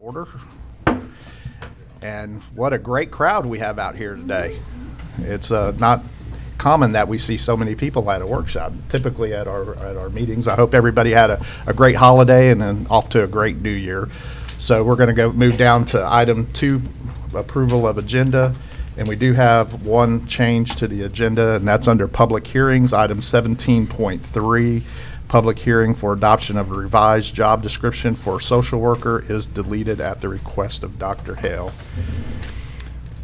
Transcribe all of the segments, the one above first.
Order. And what a great crowd we have out here today. It's not common that we see so many people at a workshop, typically at our meetings. I hope everybody had a great holiday and then off to a great new year. So we're going to move down to item 2, approval of agenda. And we do have one change to the agenda, and that's under public hearings, item 17.3. Public hearing for adoption of a revised job description for social worker is deleted at the request of Dr. Hale.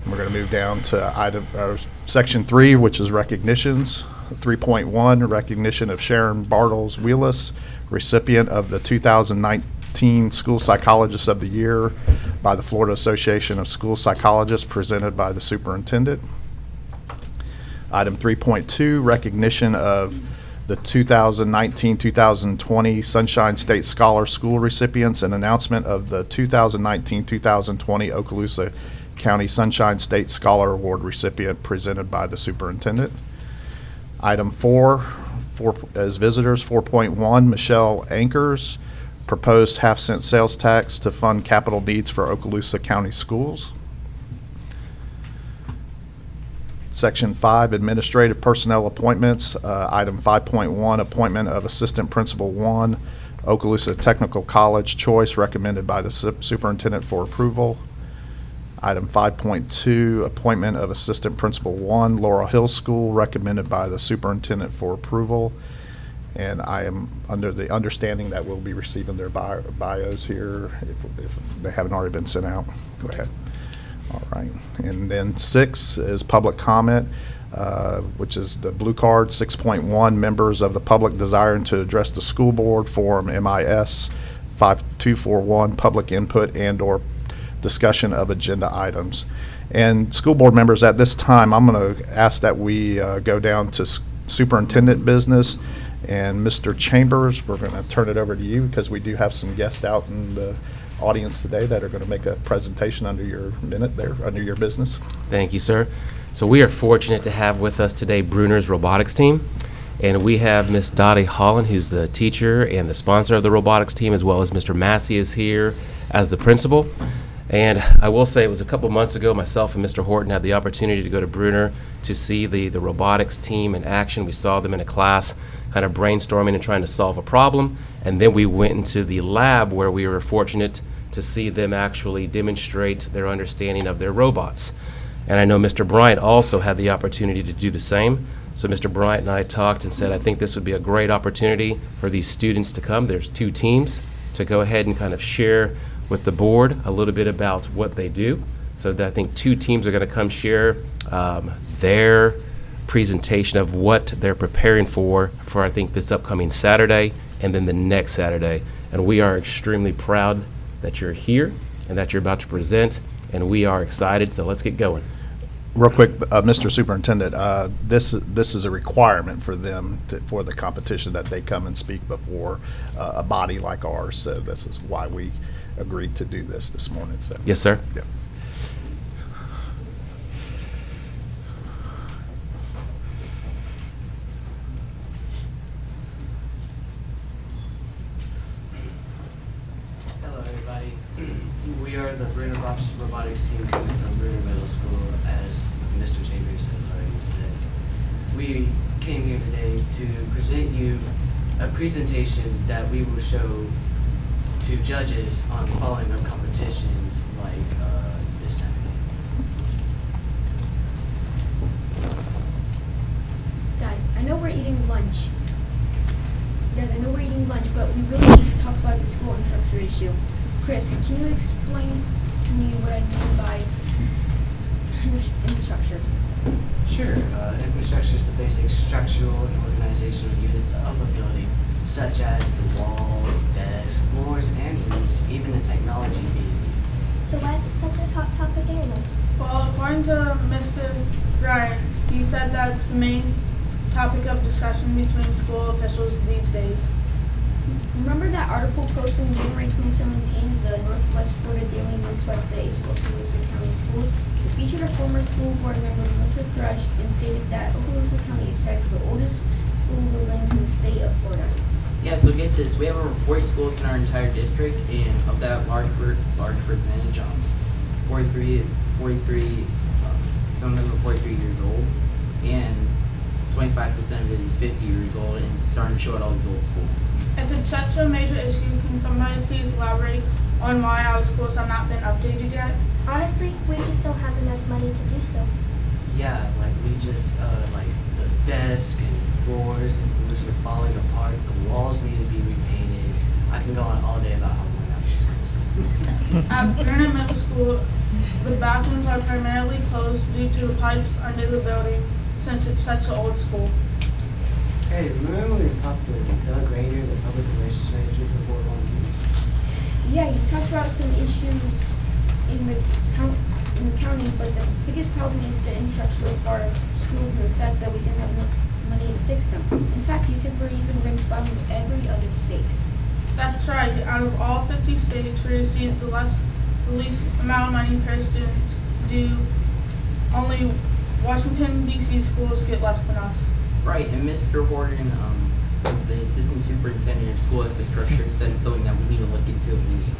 And we're going to move down to section 3, which is recognitions. 3.1, recognition of Sharon Bartles-Wheelis, recipient of the 2019 School Psychologist of the Year by the Florida Association of School Psychologists, presented by the superintendent. Item 3.2, recognition of the 2019-2020 Sunshine State Scholar School recipients and announcement of the 2019-2020 Okaloosa County Sunshine State Scholar Award recipient, presented by the superintendent. Item 4 as visitors, 4.1, Michelle Ankers, proposed half-cent sales tax to fund capital needs for Okaloosa County schools. Section 5, administrative personnel appointments. Item 5.1, appointment of Assistant Principal 1, Okaloosa Technical College choice, recommended by the superintendent for approval. Item 5.2, appointment of Assistant Principal 1, Laurel Hill School, recommended by the superintendent for approval. And I am under the understanding that we'll be receiving their bios here if they haven't already been sent out. Okay. All right, and then 6 is public comment, which is the blue card. 6.1, members of the public desiring to address the school board, Form MIS 5241, public input and or discussion of agenda items. And school board members, at this time, I'm going to ask that we go down to superintendent business. And Mr. Chambers, we're going to turn it over to you because we do have some guests out in the audience today that are going to make a presentation under your minute there, under your business. Thank you, sir. So we are fortunate to have with us today Bruner's robotics team, and we have Miss Dottie Holland, who's the teacher and the sponsor of the robotics team, as well as Mr. Massey is here as the principal. And I will say it was a couple months ago, myself and Mr. Horton had the opportunity to go to Bruner to see the robotics team in action. We saw them in a class kind of brainstorming and trying to solve a problem. And then we went into the lab where we were fortunate to see them actually demonstrate their understanding of their robots. And I know Mr. Bryant also had the opportunity to do the same. So Mr. Bryant and I talked and said, I think this would be a great opportunity for these students to come. There's 2 teams to go ahead and kind of share with the board a little bit about what they do. So that I think 2 teams are going to come share their presentation of what they're preparing for I think this upcoming Saturday and then the next Saturday. And we are extremely proud that you're here and that you're about to present, and we are excited, so let's get going. Real quick, Mr. Superintendent, this is a requirement for them for the competition that they come and speak before a body like ours. So this is why we agreed to do this morning. So. Yes, sir. Yeah. Hello, everybody. We are the Bruner robotics team coming from Bruner Middle School, as Mr. Chambers has already said. We came here today to present you a presentation that we will show to judges on following up competitions like this Saturday. Guys, I know we're eating lunch. But we really need to talk about the school infrastructure issue. Chris, can you explain to me what I mean by infrastructure? Sure. Infrastructure is the basic structural and organizational units of a building, such as the walls, desks, floors, and roofs, even the technology being used. So why is it such a hot topic anyway? Well, according to Mr. Ryan, he said that's the main topic of discussion between school officials these days. Remember that article posted in January 2017, the Northwest Florida Daily News about the age of Okaloosa County schools? It featured a former school board member, Melissa Thrush, and stated that Okaloosa County is tied for the oldest school buildings in the state of Florida. Yes, So get this, we have over 40 schools in our entire district, and of that large percentage, 43, some of them are 43 years old, and 25% of it is 50 years old, and it's starting to show at all these old schools. If it's such a major issue, can somebody please elaborate on why our schools have not been updated yet? Honestly, we just don't have enough money to do so. Yeah, like we just, like the desk and floors and roofs are falling apart. The walls need to be repainted. I can go on all day about how worn out this school is. At Vernon Middle School, the bathrooms are primarily closed due to pipes under the building since it's such an old school. Hey, remember when we talked to Doug Rainer, the public relations manager before one meeting? Yeah, you talked about some issues in the county, but the biggest problem is the infrastructure of our schools and the fact that we didn't have enough money to fix them. In fact, he said we're even ranked bottom of every other state. That's right. Out of all 50 states, we receive the least amount of money per student. Only Washington, D.C. schools get less than us. Right, and Mr. Horton, the assistant superintendent of school infrastructure, said something that we need to look into immediately.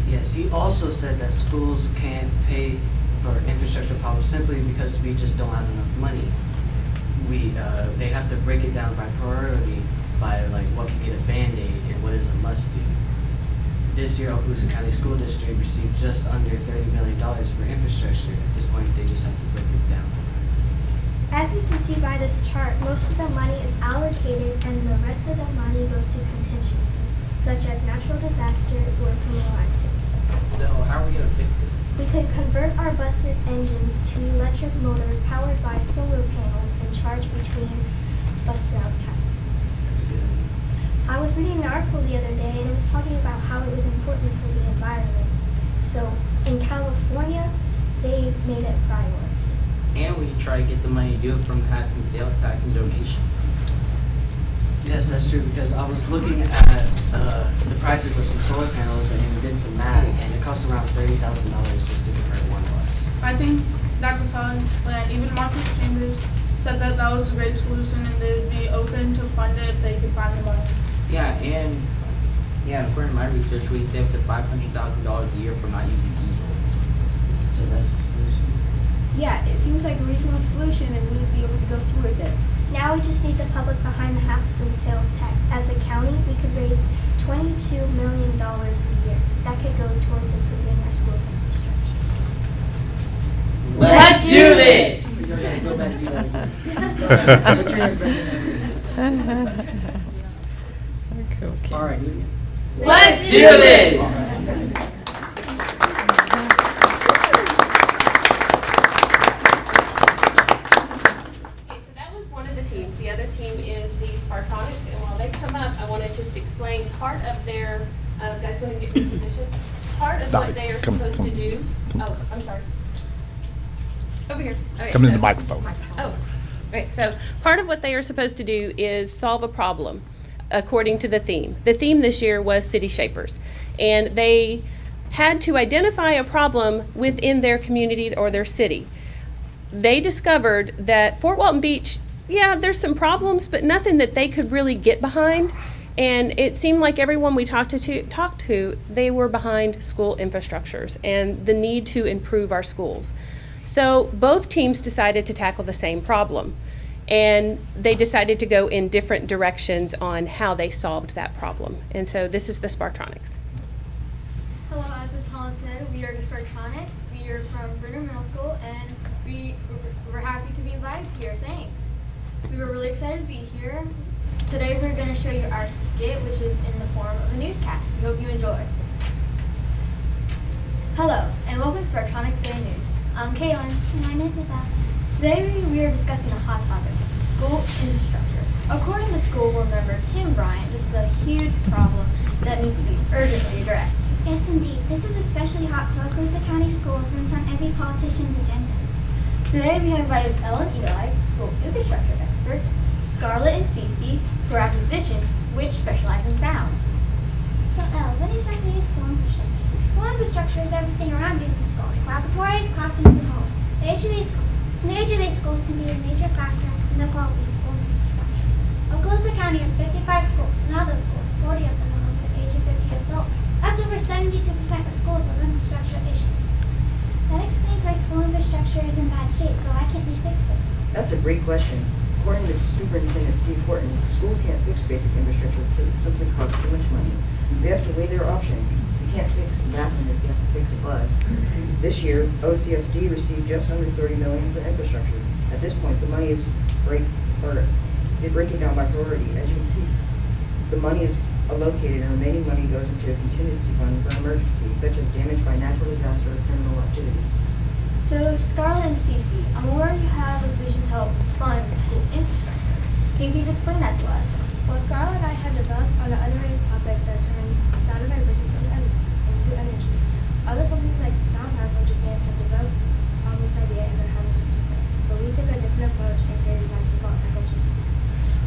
Yes, he also said that schools can't pay for infrastructure problems simply because we just don't have enough money. They have to break it down by priority, by like what can get a Band-Aid and what is a must-do. This year, Okaloosa County School District received just under $30 million for infrastructure. At this point, they just have to break it down. As you can see by this chart, most of the money is allocated and the rest of the money goes to contingency, such as natural disaster or criminal activity. So how are we going to fix it? We could convert our buses' engines to electric motor powered by solar panels and charge between bus route times. That's a good idea. I was reading an article the other day and it was talking about how it was important for the environment. So in California, they made it a priority. And we can try to get the money to do it from passing sales tax and donations. Yes, that's true, because I was looking at the prices of some solar panels and did some math, and it cost around $30,000 just to convert one bus. I think that's a solid plan. Even Marcus Chambers said that that was a great solution and they'd be open to fund it if they could find the money. Yeah, according to my research, we'd save up to $500,000 a year from not using diesel. So that's the solution. Yeah, it seems like a reasonable solution and we would be able to go through with it. Now we just need the public behind the house and sales tax. As a county, we could raise $22 million a year. That could go towards improving our schools' infrastructure. Let's do this! You're gonna go back and do that again. All right. Let's do this! Okay, so that was one of the teams. The other team is the Spartonics, and while they come up, I want to just explain part of their, guys, go ahead and get your position. Part of what they are supposed to do. Oh, I'm sorry. Over here. Okay, Come in the so- microphone. Oh, okay, so part of what they are supposed to do is solve a problem according to the theme. The theme this year was City Shapers, and they had to identify a problem within their community or their city. They discovered that Fort Walton Beach, yeah, there's some problems, but nothing that they could really get behind. And it seemed like everyone we talked to, they were behind school infrastructures and the need to improve our schools. So both teams decided to tackle the same problem. And they decided to go in different directions on how they solved that problem. And so this is the Spartonics. Hello, as Ms. Holland said, we are the Spartonics. We are from Brenner Middle School, and we're happy to be invited here. Thanks. We were really excited to be here. Today we're going to show you our skit, which is in the form of a newscast. We hope you enjoy. Hello, and welcome to Spartonics Daily News. I'm Kaylin. And I'm Isabel. Today we are discussing a hot topic, school infrastructure. According to school board member Tim Bryant, this is a huge problem that needs to be urgently addressed. Yes, indeed. This is especially hot for Okaloosa County schools and it's on every politician's agenda. Today we have invited Ellen and Eli, school infrastructure experts, Scarlett and Cece, who are acquisitions, which specialize in sound. So, Elle, what exactly is school infrastructure? School infrastructure is everything around you in the school, like laboratories, classrooms, and homes. The age of these schools can be a major factor in the quality of school infrastructure. Okaloosa County has 55 schools, and all those schools over 72% of schools have infrastructure issues. That explains why school infrastructure is in bad shape, but why can't we fix it? That's a great question. According to Superintendent Steve Horton, schools can't fix basic infrastructure because it simply costs too much money. They have to weigh their options. You can't fix a bathroom if you have to fix a bus. This year, OCSD received just under $30 million for infrastructure. At this point, the money is they break it down by priority. As you can see, the money is allocated and remaining money goes into a contingency fund for emergencies such as damage by natural disaster or criminal activity. So, Scarlett and Cece, I'm aware you have a solution to help fund school infrastructure. Can you please explain that to us? Well, Scarlett and I have developed on an underrated topic that turns sound and vibrations into energy. Other companies like Sound Power from Japan have developed on this idea and they're having some success. But we took a different approach and created a device we call Echo-System.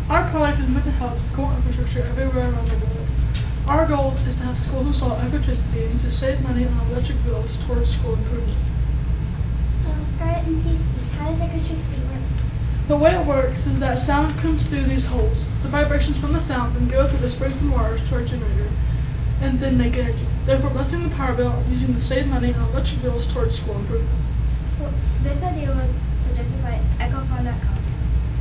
Our product is meant to help school infrastructure everywhere around the world. Our goal is to have schools install electricity and to save money on electric bills towards school improvement. So, Scarlett and Cece, how does electricity work? The way it works is that sound comes through these holes. The vibrations from the sound then go through the springs and wires to our generator and then make energy, therefore lessening the power bill and using to save money on electric bills towards school improvement. Well, this idea was suggested by EchoFund.com.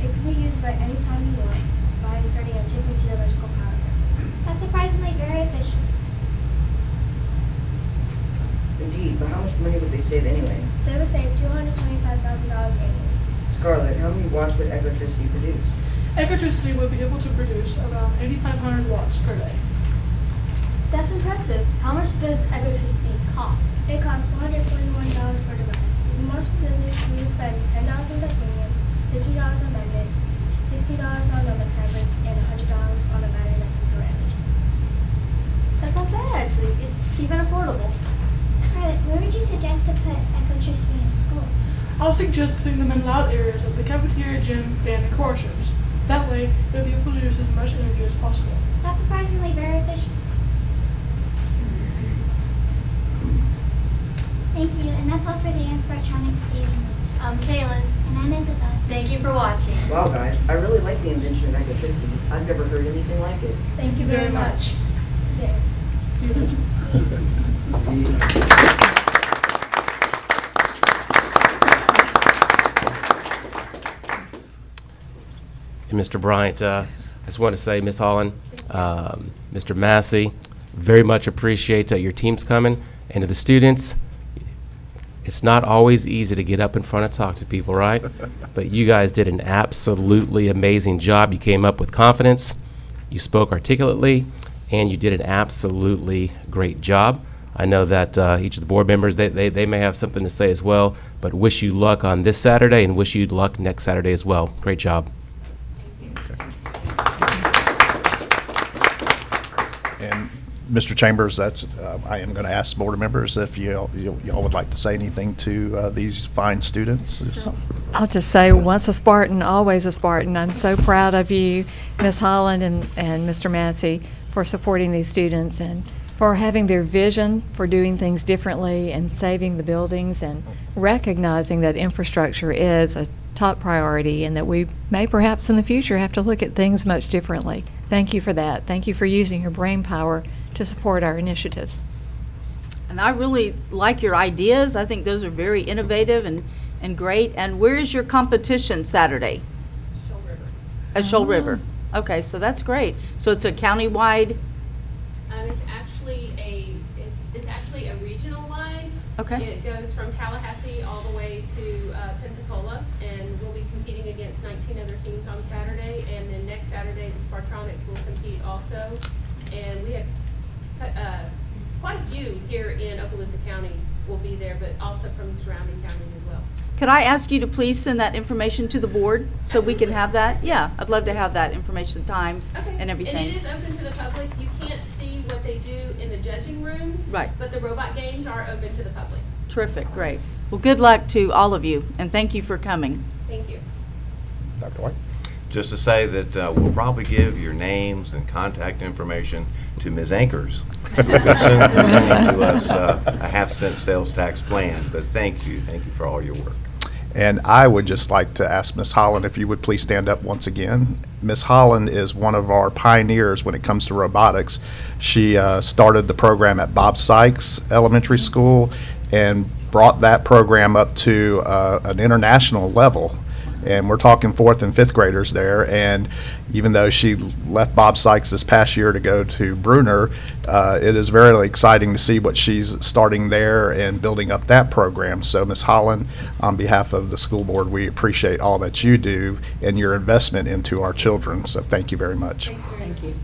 It can be used by any time you want by inserting a chip into the electrical power grid. That's surprisingly very efficient. Indeed, but how much money would they save anyway? They would save $225,000 annually. Scarlett, how many watts would electricity produce? Electricity would be able to produce around 8,500 watts per day. That's impressive. How much does electricity cost? It costs $441 per device. More specifically, we would spend $10 on titanium, $50 on magnet, $60 on Lumix hybrid, and $100 on a battery that can store energy. That's not bad, actually. It's cheap and affordable. Scarlett, where would you suggest to put electricity in school? I would suggest putting them in loud areas of the cafeteria, gym, band, and chorus rooms. That way, they'll be able to use as much energy as possible. That's surprisingly very efficient. Thank you, and that's all for the Electronics Daily News. I'm Kaylin. And I'm Isabel. Thank you for watching. Wow, guys, I really like the invention of electricity. I've never heard anything like it. Thank you very much. Yeah. And Mr. Bryant, I just want to say, Ms. Holland, Mr. Massey, very much appreciate your team's coming. And to the students, it's not always easy to get up in front and talk to people, right? But you guys did an absolutely amazing job. You came up with confidence, you spoke articulately, and you did an absolutely great job. I know that each of the board members, they may have something to say as well, but wish you luck on this Saturday and wish you luck next Saturday as well. Great job. And Mr. Chambers, that's, I am going to ask board members if y'all would like to say anything to these fine students. I'll just say, once a Spartan, always a Spartan. I'm so proud of you, Ms. Holland and Mr. Massey, for supporting these students and for having their vision for doing things differently and saving the buildings and recognizing that infrastructure is a top priority and that we may perhaps in the future have to look at things much differently. Thank you for that. Thank you for using your brain power to support our initiatives. And I really like your ideas. I think those are very innovative and great. And where is your competition Saturday? Shoal River. At Shoal River. Okay, so that's great. So it's a county-wide? It's actually a regional wide. Okay. It goes from Tallahassee all the way to Pensacola, and we'll be competing against 19 other teams on Saturday. And then next Saturday, the Spartronics will compete also. And we have quite a few here in Okaloosa County will be there, but also from the surrounding counties as well. Could I ask you to please send that information to the board so we can have that? Yeah, I'd love to have that information, times and everything. And it is open to the public. You can't see what they do in the judging rooms. Right. But the robot games are open to the public. Terrific, great. Well, good luck to all of you, and thank you for coming. Thank you. Dr. White? Just to say that we'll probably give your names and contact information to Ms. Ankers, who will soon present to us a half-cent sales tax plan. But thank you for all your work. And I would just like to ask Ms. Holland if you would please stand up once again. Ms. Holland is one of our pioneers when it comes to robotics. She started the program at Bob Sykes Elementary School and brought that program up to an international level. And we're talking 4th and 5th graders there. And even though she left Bob Sykes this past year to go to Bruner, it is very exciting to see what she's starting there and building up that program. So, Ms. Holland, on behalf of the school board, we appreciate all that you do and your investment into our children. So thank you very much. Thank you.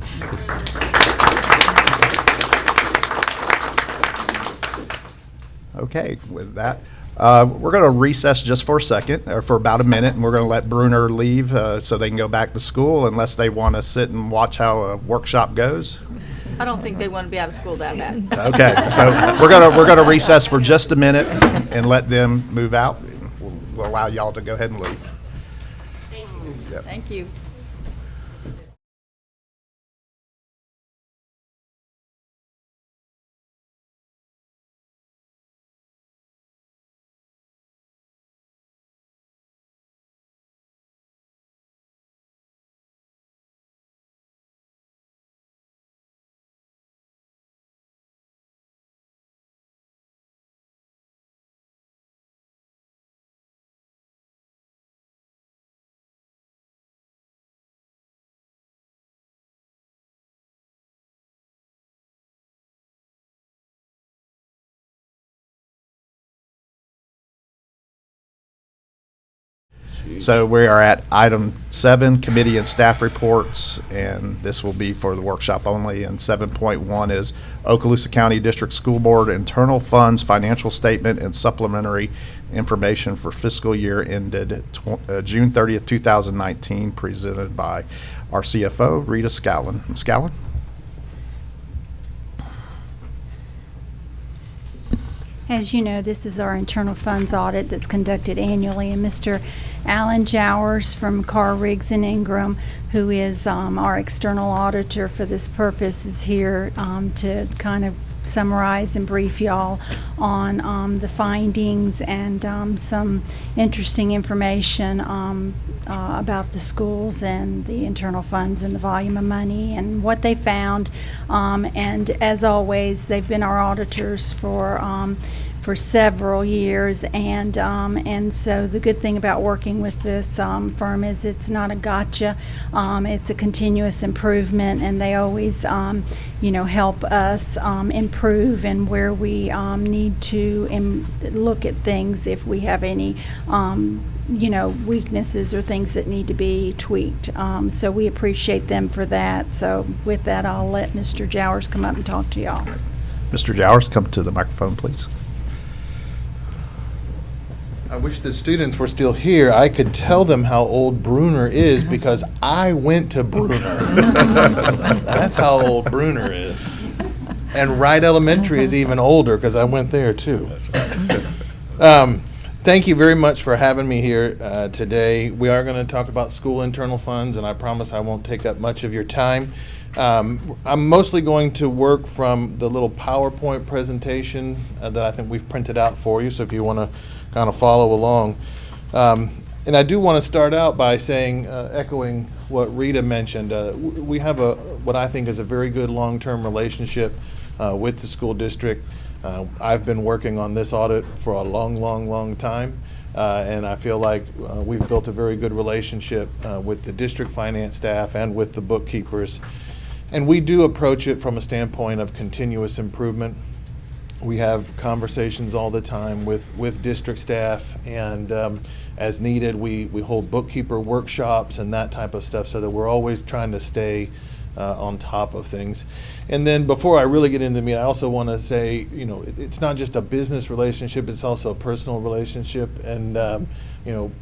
Okay, with that, we're going to recess just for a second, or for about a minute, and we're going to let Bruner leave so they can go back to school unless they want to sit and watch how a workshop goes. I don't think they want to be out of school that bad. Okay, so we're going to recess for just a minute and let them move out. We'll allow y'all to go ahead and leave. Yes. Thank you. So we are at item 7, committee and staff reports, and this will be for the workshop only. And 7.1 is Okaloosa County District School Board internal funds, financial statement, and supplementary information for fiscal year ended June 30th, 2019, presented by our CFO, Rita Scallon. Ms. Scallon? As you know, this is our internal funds audit that's conducted annually, and Mr. Alan Jowers from Carr, Riggs and Ingram, who is our external auditor for this purpose, is here to kind of summarize and brief y'all on the findings and some interesting information about the schools and the internal funds and the volume of money and what they found. And as always, they've been our auditors for several years, and so the good thing about working with this firm is it's not a gotcha. It's a continuous improvement, and they always help us improve and where we need to look at things if we have any weaknesses or things that need to be tweaked. So we appreciate them for that. So with that, I'll let Mr. Jowers come up and talk to y'all. Mr. Jowers, come to the microphone, please. I wish the students were still here. I could tell them how old Bruner is because I went to Bruner. That's how old Bruner is. And Wright Elementary is even older because I went there too. Thank you very much for having me here today. We are going to talk about school internal funds, and I promise I won't take up much of your time. I'm mostly going to work from the little PowerPoint presentation that I think we've printed out for you, so if you want to kind of follow along. And I do want to start out by saying, echoing what Rita mentioned, we have what I think is a very good long-term relationship with the school district. I've been working on this audit for a long time, and I feel like we've built a very good relationship with the district finance staff and with the bookkeepers. And we do approach it from a standpoint of continuous improvement. We have conversations all the time with district staff, and as needed, we hold bookkeeper workshops and that type of stuff so that we're always trying to stay on top of things. And then before I really get into the meat, I also want to say, it's not just a business relationship, it's also a personal relationship. And,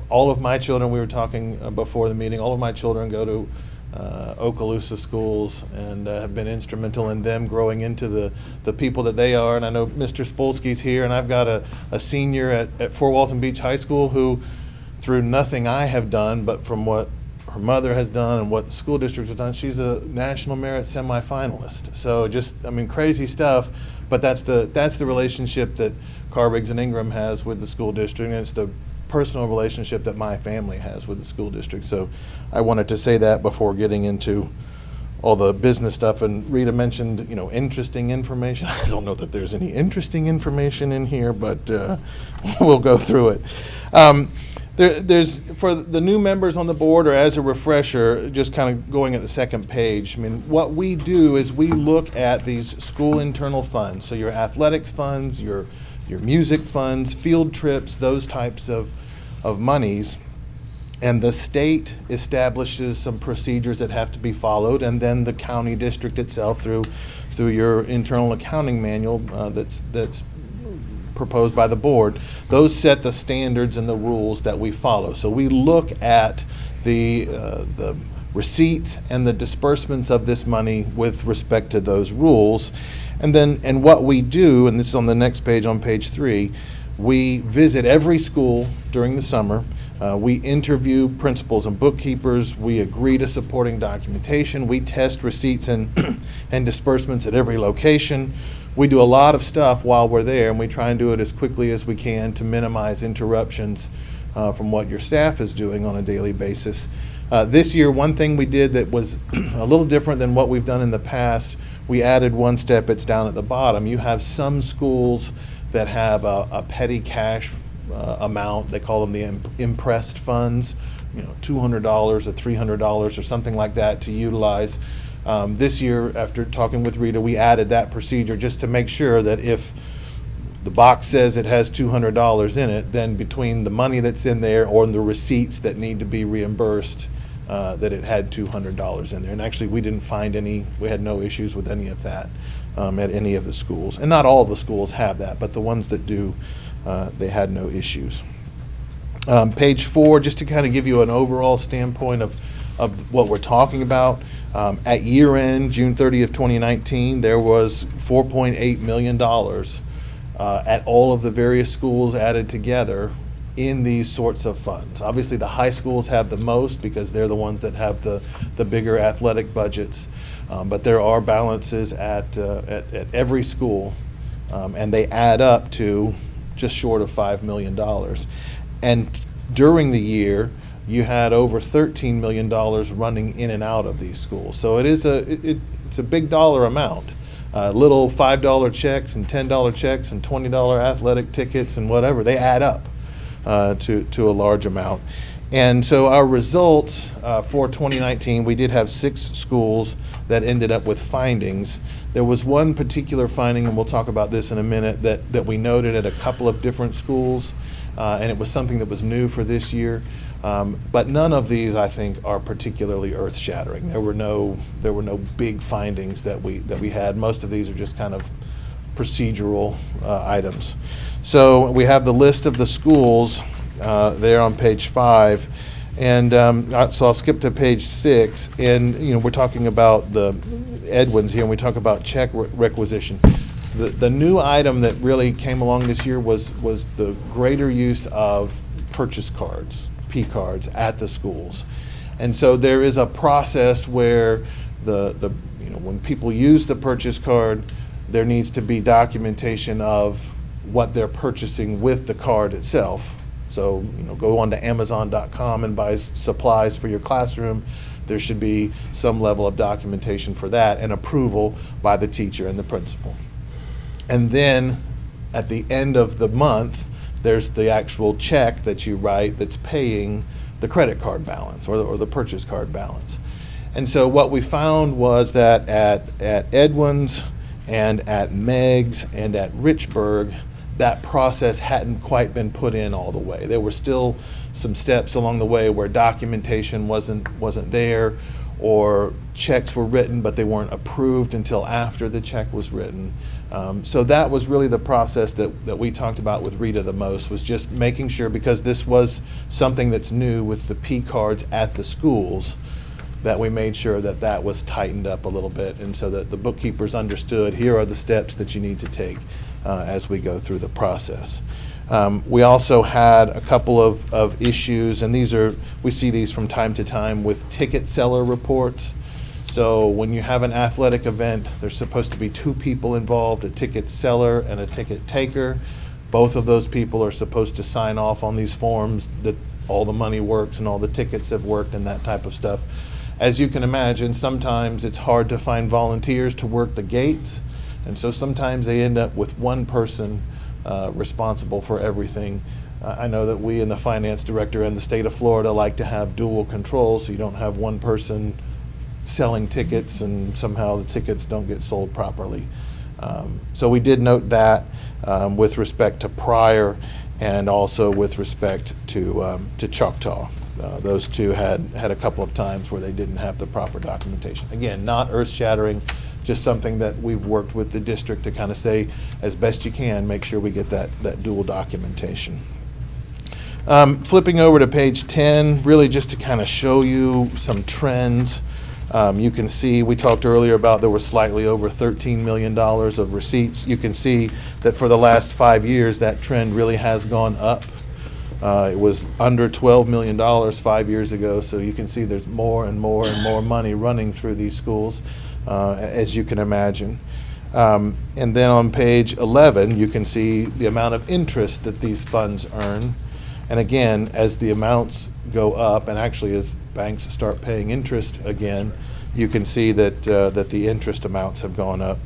all of my children, we were talking before the meeting, all of my children go to Okaloosa schools and have been instrumental in them growing into the people that they are. And I know Mr. Spolsky's here, and I've got a senior at Fort Walton Beach High School who, through nothing I have done, but from what her mother has done and what the school district has done, she's a national merit semifinalist. So crazy stuff, but that's the relationship that Carr, Riggs and Ingram has with the school district, and it's the personal relationship that my family has with the school district. So I wanted to say that before getting into all the business stuff. And Rita mentioned, interesting information. I don't know that there's any interesting information in here, but we'll go through it. There's, for the new members on the board, or as a refresher, just kind of going at the second page, what we do is we look at these school internal funds. So your athletics funds, your music funds, field trips, those types of monies. And the state establishes some procedures that have to be followed, and then the county district itself, through your internal accounting manual that's proposed by the board, those set the standards and the rules that we follow. So we look at the receipts and the disbursements of this money with respect to those rules. And what we do, and this is on the next page, on page 3, we visit every school during the summer. We interview principals and bookkeepers. We agree to supporting documentation. We test receipts and disbursements at every location. We do a lot of stuff while we're there, and we try and do it as quickly as we can to minimize interruptions from what your staff is doing on a daily basis. This year, one thing we did that was a little different than what we've done in the past, we added one step. It's down at the bottom. You have some schools that have a petty cash amount. They call them the impressed funds, $200 or $300 or something like that to utilize. This year, after talking with Rita, we added that procedure just to make sure that if the box says it has $200 in it, then between the money that's in there or the receipts that need to be reimbursed, that it had $200 in there. And actually, we didn't find we had no issues with any of that at any of the schools. And not all of the schools have that, but the ones that do, they had no issues. Page 4, just to kind of give you an overall standpoint of what we're talking about. At year end, June 30th, 2019, there was $4.8 million at all of the various schools added together in these sorts of funds. Obviously, the high schools have the most because they're the ones that have the bigger athletic budgets. But there are balances at every school, and they add up to just short of $5 million. And during the year, you had over $13 million running in and out of these schools. So it's a big dollar amount. Little $5 checks and $10 checks and $20 athletic tickets and whatever, they add up to a large amount. And so our results for 2019, we did have 6 schools that ended up with findings. There was one particular finding, and we'll talk about this in a minute, that we noted at a couple of different schools, and it was something that was new for this year. But none of these, I think, are particularly earth-shattering. There were no big findings that we had. Most of these are just kind of procedural items. So we have the list of the schools there on page 5, and so I'll skip to page 6. And we're talking about the Edwins here, and we talk about check requisition. The new item that really came along this year was the greater use of purchase cards. P-cards at the schools. And so there is a process where when people use the purchase card, there needs to be documentation of what they're purchasing with the card itself. So go on to Amazon.com and buy supplies for your classroom. There should be some level of documentation for that and approval by the teacher and the principal. And then at the end of the month, there's the actual check that you write that's paying the credit card balance or the purchase card balance. And so what we found was that at Edwin's and at Meg's and at Richburg, that process hadn't quite been put in all the way. There were still some steps along the way where documentation wasn't there, or checks were written but they weren't approved until after the check was written. So that was really the process that we talked about with Rita the most, was just making sure, because this was something that's new with the P cards at the schools, that we made sure that was tightened up a little bit, and so that the bookkeepers understood, here are the steps that you need to take as we go through the process. We also had a couple of issues, and we see these from time to time with ticket seller reports. So when you have an athletic event, there's supposed to be 2 people involved, a ticket seller and a ticket taker. Both of those people are supposed to sign off on these forms that all the money works and all the tickets have worked and that type of stuff. As you can imagine, sometimes it's hard to find volunteers to work the gates, and so sometimes they end up with one person responsible for everything. I know that we and the finance director in the state of Florida like to have dual control, so you don't have one person selling tickets and somehow the tickets don't get sold properly. So we did note that with respect to Pryor and also with respect to Choctaw. Those two had a couple of times where they didn't have the proper documentation. Again, not earth-shattering, just something that we've worked with the district to kind of say, as best you can, make sure we get that dual documentation. Flipping over to page 10, really just to kind of show you some trends. You can see, we talked earlier about there were slightly over $13 million of receipts. You can see that for the last 5 years, that trend really has gone up. It was under $12 million 5 years ago, so you can see there's more and more and more money running through these schools, as you can imagine. And then on page 11, you can see the amount of interest that these funds earn. And again, as the amounts go up, and actually as banks start paying interest again, you can see that that the interest amounts have gone up.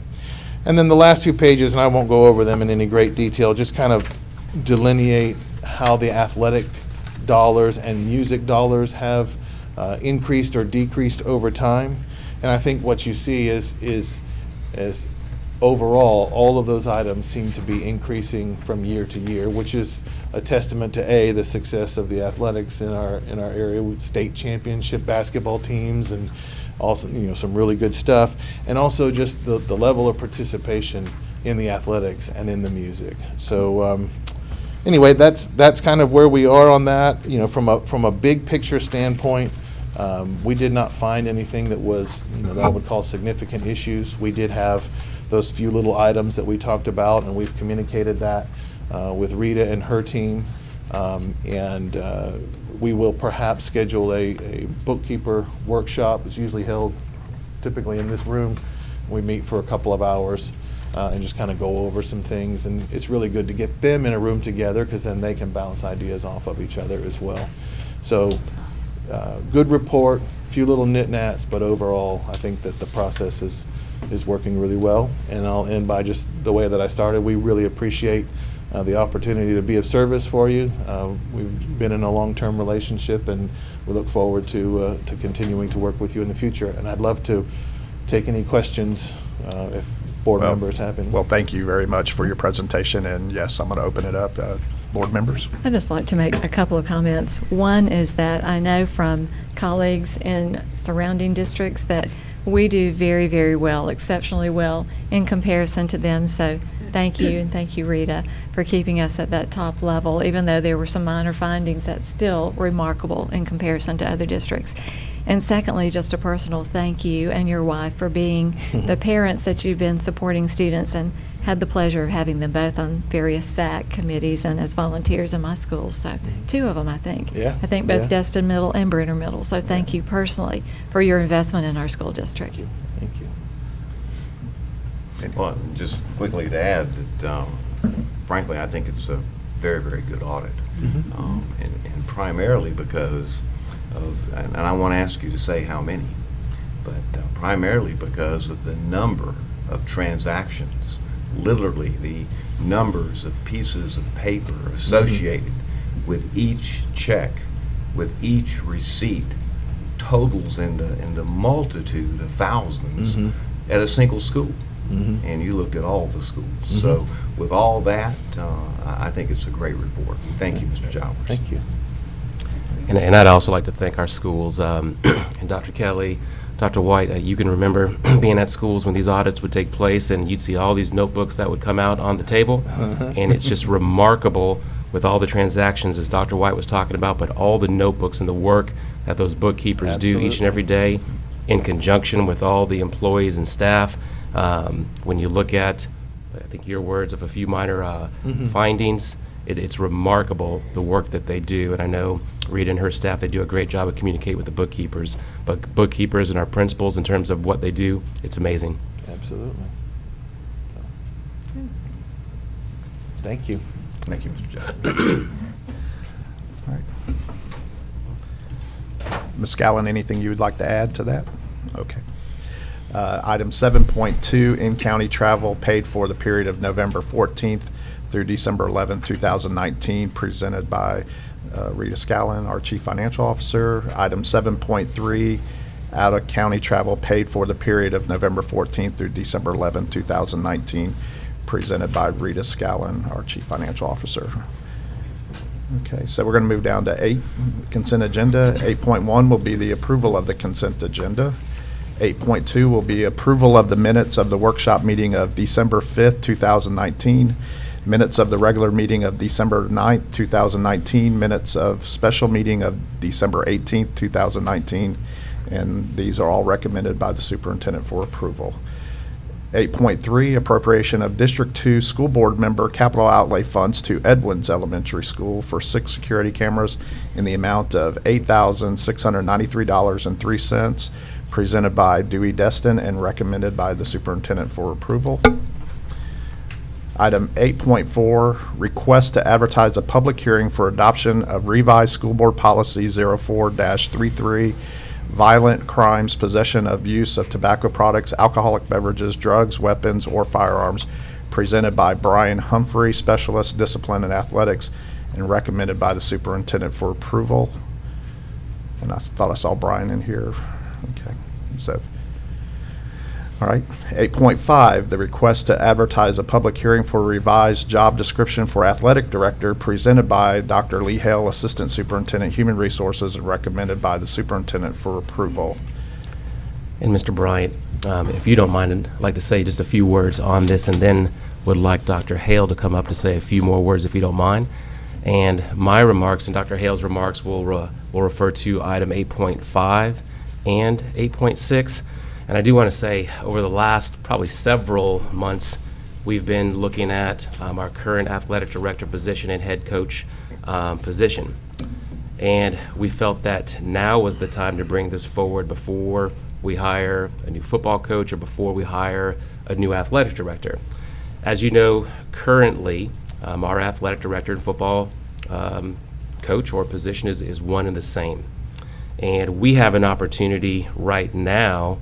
And then the last few pages, and I won't go over them in any great detail, just kind of delineate how the athletic dollars and music dollars have increased or decreased over time. And I think what you see is overall, all of those items seem to be increasing from year to year, which is a testament to the success of the athletics in our area with state championship basketball teams and also some really good stuff, and also just the level of participation in the athletics and in the music. So anyway, that's kind of where we are on that. From a big picture standpoint, we did not find anything that was that I would call significant issues. We did have those few little items that we talked about, and we've communicated that with Rita and her team. And we will perhaps schedule a bookkeeper workshop. It's usually held typically in this room. We meet for a couple of hours and just kind of go over some things. And it's really good to get them in a room together because then they can bounce ideas off of each other as well. So good report, few little nit-nats, but overall I think that the process is working really well. And I'll end by just the way that I started. We really appreciate the opportunity to be of service for you. We've been in a long-term relationship, and we look forward to continuing to work with you in the future. And I'd love to take any questions if board members have any. Well, thank you very much for your presentation, and yes, I'm going to open it up. Board members? I'd just like to make a couple of comments. One is that I know from colleagues in surrounding districts that we do very, very well, exceptionally well in comparison to them. So thank you, and thank you, Rita, for keeping us at that top level. Even though there were some minor findings, that's still remarkable in comparison to other districts. And secondly, just a personal thank you and your wife for being the parents that you've been supporting students, and had the pleasure of having them both on various SAC committees and as volunteers in my schools. So 2 of them, I think. Yeah. I think both Yeah. Destin Middle and Brunner Middle. So thank you personally for your investment in our school district. Thank you. Well, just quickly to add that, frankly, I think it's a very, very good audit. And primarily because of, and I want to ask you to say how many, but primarily because of the number of transactions, literally the numbers of pieces of paper associated with each check, with each receipt, totals in the multitude of thousands at a single school. And you looked at all the schools. So with all that, I think it's a great report. Thank you, Mr. Jowers. Thank you. And I'd also like to thank our schools, and Dr. Kelly, Dr. White. You can remember being at schools when these audits would take place, and you'd see all these notebooks that would come out on the table. And it's just remarkable with all the transactions, as Dr. White was talking about, but all the notebooks and the work that those bookkeepers do each and every day in conjunction with all the employees and staff. When you look at, I think, your words of a few minor findings, it's remarkable the work that they do. And I know Rita and her staff, they do a great job of communicating with the bookkeepers. But bookkeepers and our principals, in terms of what they do, it's amazing. Absolutely. Thank you. Thank you, Mr. Judge. All right. Ms. Scallon, anything you would like to add to that? Okay. Item 7.2, in-county travel paid for the period of November 14th through December 11th, 2019, presented by Rita Scallon, our Chief Financial Officer. Item 7.3, out-of-county travel paid for the period of November 14th through December 11th, 2019, presented by Rita Scallon, our Chief Financial Officer. Okay, so we're going to move down to 8, consent agenda. 8.1 will be the approval of the consent agenda. 8.2 will be approval of the minutes of the workshop meeting of December 5th, 2019, minutes of the regular meeting of December 9th, 2019, minutes of special meeting of December 18th, 2019, and these are all recommended by the superintendent for approval. 8.3, appropriation of District 2 School Board member capital outlay funds to Edwins Elementary School for 6 security cameras in the amount of $8,693.03, presented by Dewey Destin and recommended by the superintendent for approval. Item 8.4, request to advertise a public hearing for adoption of revised School Board Policy 04-33, violent crimes, possession of use of tobacco products, alcoholic beverages, drugs, weapons, or firearms, presented by Brian Humphrey, Specialist Discipline and Athletics, and recommended by the superintendent for approval. And I thought I saw Brian in here. Okay, so, all right. 8.5, the request to advertise a public hearing for revised job description for athletic director, presented by Dr. Leigh Hale, Assistant Superintendent, Human Resources, and recommended by the superintendent for approval. And Mr. Bryant, if you don't mind, I'd like to say just a few words on this, and then would like Dr. Hale to come up to say a few more words if you don't mind. And my remarks and Dr. Hale's remarks will refer to item 8.5 and 8.6. And I do want to say, over the last probably several months, we've been looking at our current athletic director position and head coach position. And we felt that now was the time to bring this forward before we hire a new football coach or before we hire a new athletic director. As you know, currently, our athletic director and football coach or position is one and the same. And we have an opportunity right now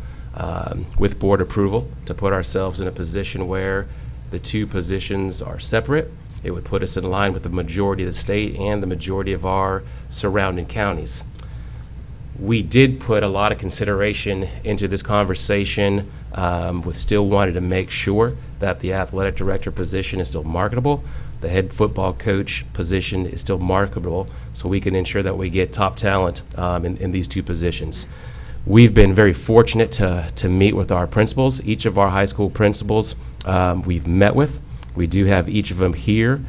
with board approval to put ourselves in a position where the two positions are separate. It would put us in line with the majority of the state and the majority of our surrounding counties. We did put a lot of consideration into this conversation with still wanting to make sure that the athletic director position is still marketable, the head football coach position is still marketable, so we can ensure that we get top talent in these two positions. We've been very fortunate to meet with our principals. Each of our high school principals we've met with. We do have each of them here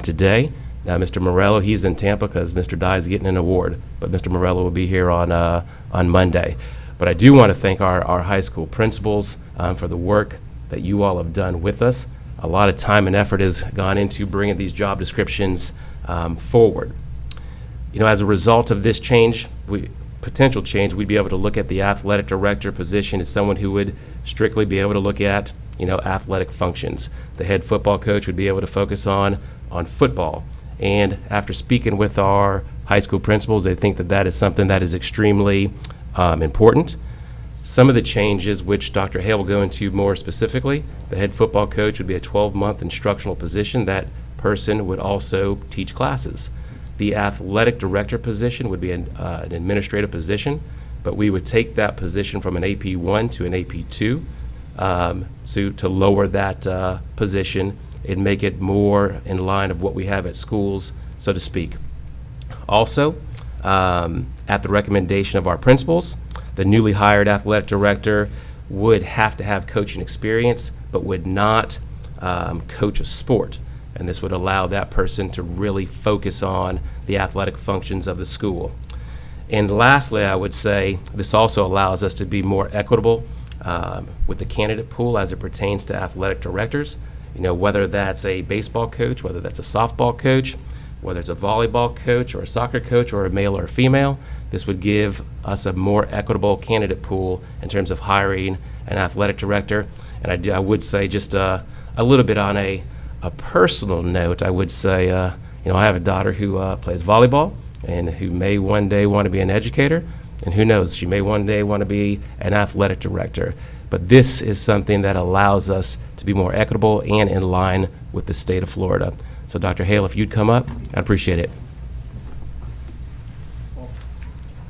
today. Now, Mr. Morello, he's in Tampa because Mr. Dye is getting an award, but Mr. Morello will be here on Monday. But I do want to thank our high school principals for the work that you all have done with us. A lot of time and effort has gone into bringing these job descriptions forward. You know, as a result of this change, potential change, we'd be able to look at the athletic director position as someone who would strictly be able to look at, athletic functions. The head football coach would be able to focus on football. And after speaking with our high school principals, they think that is something that is extremely important. Some of the changes, which Dr. Hale will go into more specifically, the head football coach would be a 12-month instructional position. That person would also teach classes. The athletic director position would be an administrative position, but we would take that position from an AP1 to an AP2 to lower that position and make it more in line of what we have at schools, so to speak. Also, at the recommendation of our principals, the newly hired athletic director would have to have coaching experience, but would not coach a sport. And this would allow that person to really focus on the athletic functions of the school. And lastly, I would say this also allows us to be more equitable with the candidate pool as it pertains to athletic directors. Whether that's a baseball coach, whether that's a softball coach, whether it's a volleyball coach or a soccer coach or a male or a female, this would give us a more equitable candidate pool in terms of hiring an athletic director. And I would say just a little bit on a a personal note, I would say, I have a daughter who plays volleyball and who may one day want to be an educator, and who knows, she may one day want to be an athletic director. But this is something that allows us to be more equitable and in line with the state of Florida. So Dr. Hale, if you'd come up, I'd appreciate it.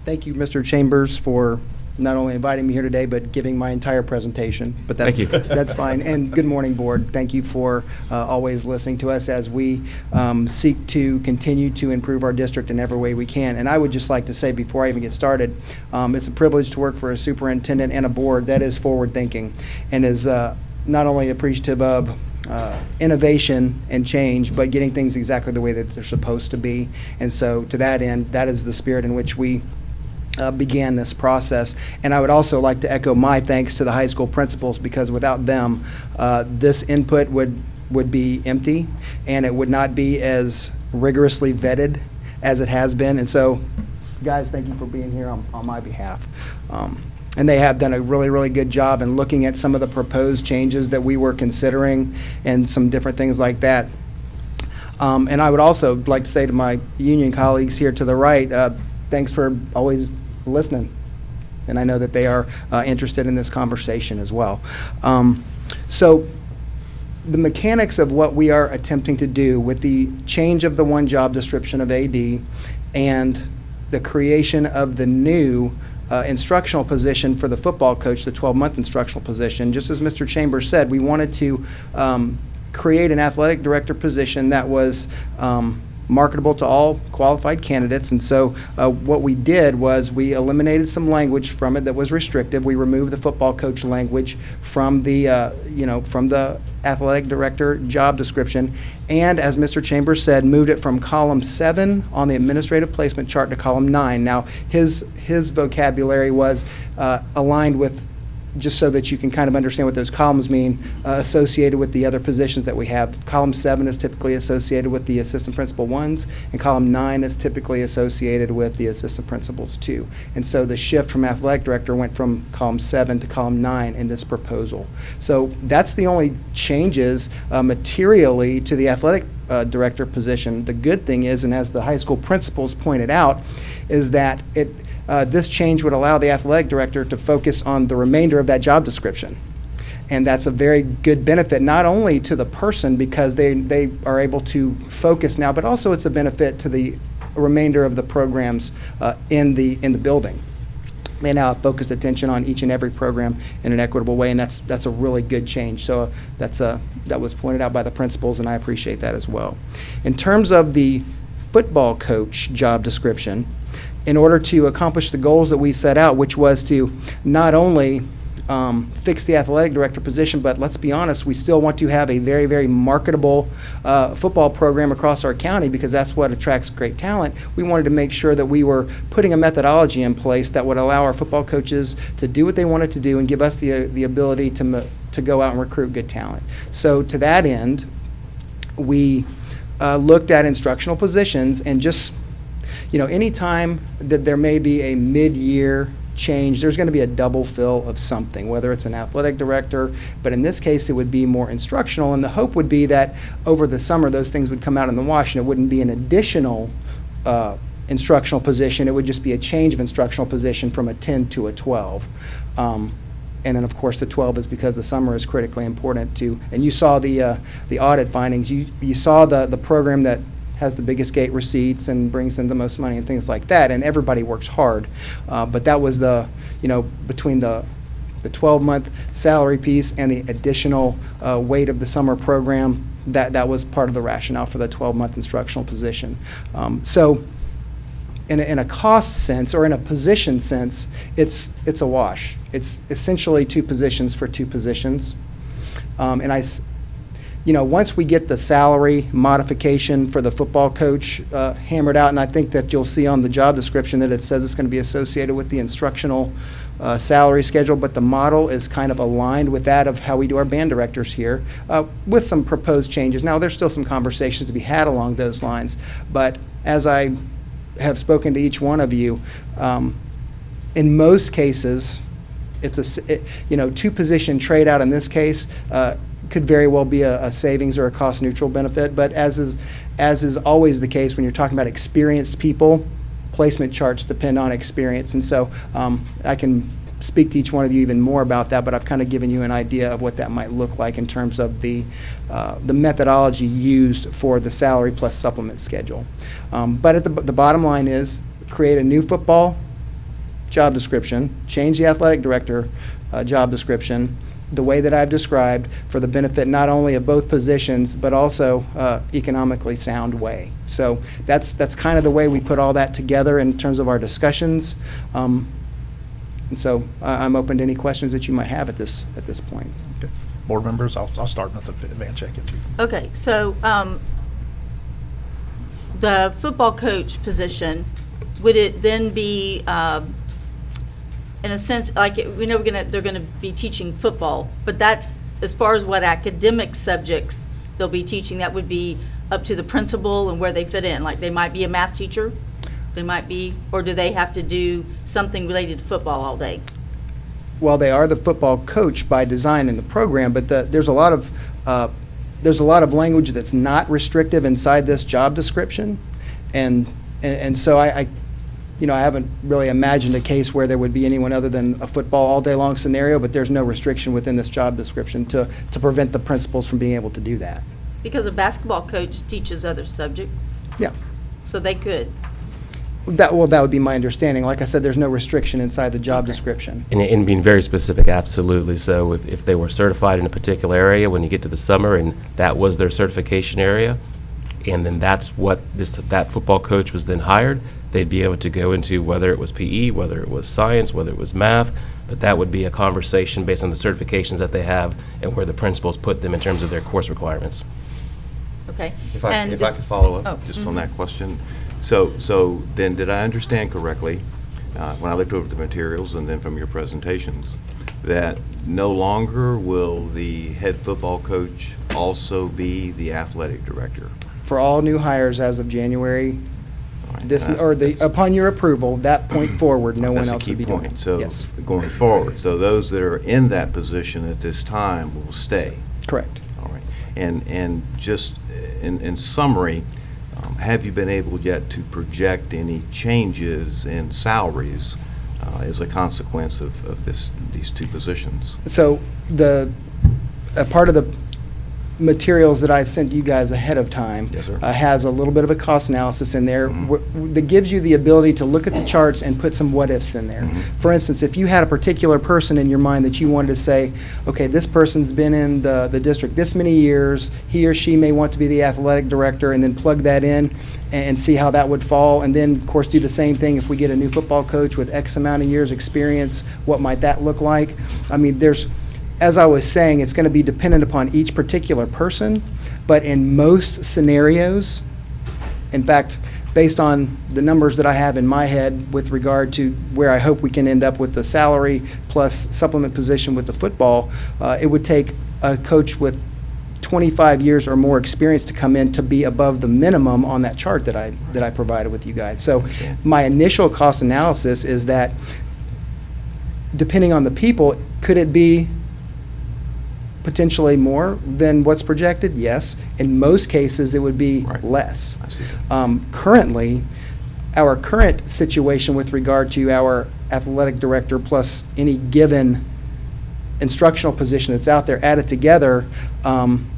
Thank you, Mr. Chambers, for not only inviting me here today, but giving my entire presentation. But that's, Thank you. That's fine. And good morning, board. Thank you for always listening to us as we seek to continue to improve our district in every way we can. And I would just like to say, before I even get started, it's a privilege to work for a superintendent and a board that is forward-thinking and is not only appreciative of innovation and change, but getting things exactly the way that they're supposed to be. And so to that end, that is the spirit in which we began this process. And I would also like to echo my thanks to the high school principals, because without them, this input would be empty and it would not be as rigorously vetted as it has been. And so, guys, thank you for being here on my behalf. And they have done a really, really good job in looking at some of the proposed changes that we were considering and some different things like that. And I would also like to say to my union colleagues here to the right, thanks for always listening. And I know that they are interested in this conversation as well. So the mechanics of what we are attempting to do with the change of the one job description of AD and the creation of the new instructional position for the football coach, the 12-month instructional position, just as Mr. Chambers said, we wanted to create an athletic director position that was marketable to all qualified candidates. And so what we did was we eliminated some language from it that was restrictive. We removed the football coach language from the from the athletic director job description, and as Mr. Chambers said, moved it from column 7 on the administrative placement chart to column 9. Now his vocabulary was aligned with, just so that you can kind of understand what those columns mean, associated with the other positions that we have. Column 7 is typically associated with the assistant principal 1s, and column 9 is typically associated with the assistant principals 2. And so the shift from athletic director went from column 7 to column 9 in this proposal. So that's the only changes materially to the athletic director position. The good thing is, and as the high school principals pointed out, is that this change would allow the athletic director to focus on the remainder of that job description. And that's a very good benefit, not only to the person because they are able to focus now, but also it's a benefit to the remainder of the programs in the building. They now have focused attention on each and every program in an equitable way, and that's a really good change. So that was pointed out by the principals, and I appreciate that as well. In terms of the football coach job description, in order to accomplish the goals that we set out, which was to not only fix the athletic director position, but let's be honest, we still want to have a very, very marketable football program across our county, because that's what attracts great talent. We wanted to make sure that we were putting a methodology in place that would allow our football coaches to do what they wanted to do and give us the ability to go out and recruit good talent. So to that end, we looked at instructional positions, and just any time that there may be a mid-year change, there's going to be a double fill of something, whether it's an athletic director, but in this case it would be more instructional, and the hope would be that over the summer those things would come out in the wash, and it wouldn't be an additional instructional position. It would just be a change of instructional position from a 10 to a 12. And then, of course, the 12 is because the summer is critically important too. And you saw the audit findings. You saw the program that has the biggest gate receipts and brings in the most money and things like that, and everybody works hard. But that was between the 12-month salary piece and the additional weight of the summer program, that was part of the rationale for the 12-month instructional position. So in a cost sense or in a position sense, it's a wash. It's essentially 2 positions for 2 positions. Once we get the salary modification for the football coach hammered out, and I think that you'll see on the job description that it says it's going to be associated with the instructional salary schedule, but the model is kind of aligned with that of how we do our band directors here, with some proposed changes. Now, there's still some conversations to be had along those lines, but as I have spoken to each one of you, in most cases, it's a 2-position trade out in this case, could very well be a savings or a cost-neutral benefit. But as is always the case when you're talking about experienced people, placement charts depend on experience. And so I can speak to each one of you even more about that, but I've kind of given you an idea of what that might look like in terms of the methodology used for the salary plus supplement schedule. But at the bottom line is create a new football job description, change the athletic director job description the way that I've described for the benefit not only of both positions, but also economically sound way. So that's kind of the way we put all that together in terms of our discussions. And so I'm open to any questions that you might have at this point. Okay. Board members, I'll start with Van Check if you. Okay, so the football coach position, would it then be, in a sense, like we know they're gonna be teaching football, but that, as far as what academic subjects they'll be teaching, that would be up to the principal and where they fit in. Like they might be a math teacher, they might be, or do they have to do something related to football all day? Well, they are the football coach by design in the program, but there's a lot of language that's not restrictive inside this job description, and so I haven't really imagined a case where there would be anyone other than a football all day long scenario, but there's no restriction within this job description to prevent the principals from being able to do that. Because a basketball coach teaches other subjects, Yeah. so they could. That would be my understanding. Like I said, there's no restriction inside the job description. And being very specific, absolutely. So if they were certified in a particular area, when you get to the summer and that was their certification area, and then that's what that football coach was then hired, they'd be able to go into whether it was PE, whether it was science, whether it was math, but that would be a conversation based on the certifications that they have and where the principals put them in terms of their course requirements. Okay. If I could follow up just on that question. So then did I understand correctly, when I looked over the materials and then from your presentations, that no longer will the head football coach also be the athletic director? For all new hires as of January, upon your approval, that point forward, no one else would be doing it. So Yes, going forward, so those that are in that position at this time will stay. correct. All right. And just in summary, have you been able yet to project any changes in salaries as a consequence of these two positions? So a part of the materials that I sent you guys ahead of time Yes, sir. Has a little bit of a cost analysis in there that gives you the ability to look at the charts and put some what-ifs in there. For instance, if you had a particular person in your mind that you wanted to say, okay, this person's been in the district this many years, he or she may want to be the athletic director, and then plug that in and see how that would fall, and then, of course, do the same thing if we get a new football coach with X amount of years experience, what might that look like? I mean, as I was saying, it's going to be dependent upon each particular person, but in most scenarios, in fact, based on the numbers that I have in my head with regard to where I hope we can end up with the salary plus supplement position with the football, it would take a coach with 25 years or more experience to come in to be above the minimum on that chart that I provided with you guys. So my initial cost analysis is that depending on the people, could it be potentially more than what's projected? Yes. In most cases, it would be less. I see. Currently, our current situation with regard to our athletic director plus any given instructional position that's out there added together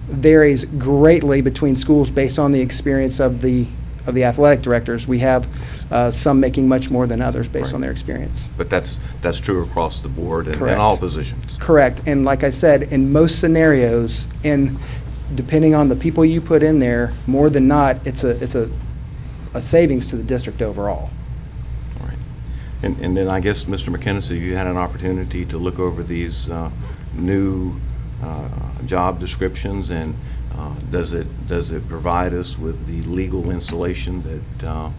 varies greatly between schools based on the experience of the athletic directors. We have some making much more than others based on their experience. But that's true across the board and in Correct. all positions. Correct. And like I said, in most scenarios, and depending on the people you put in there, more than not, it's a savings to the district overall. All right. And then I guess, Mr. McKenna, so you had an opportunity to look over these new job descriptions, and does it provide us with the legal insulation that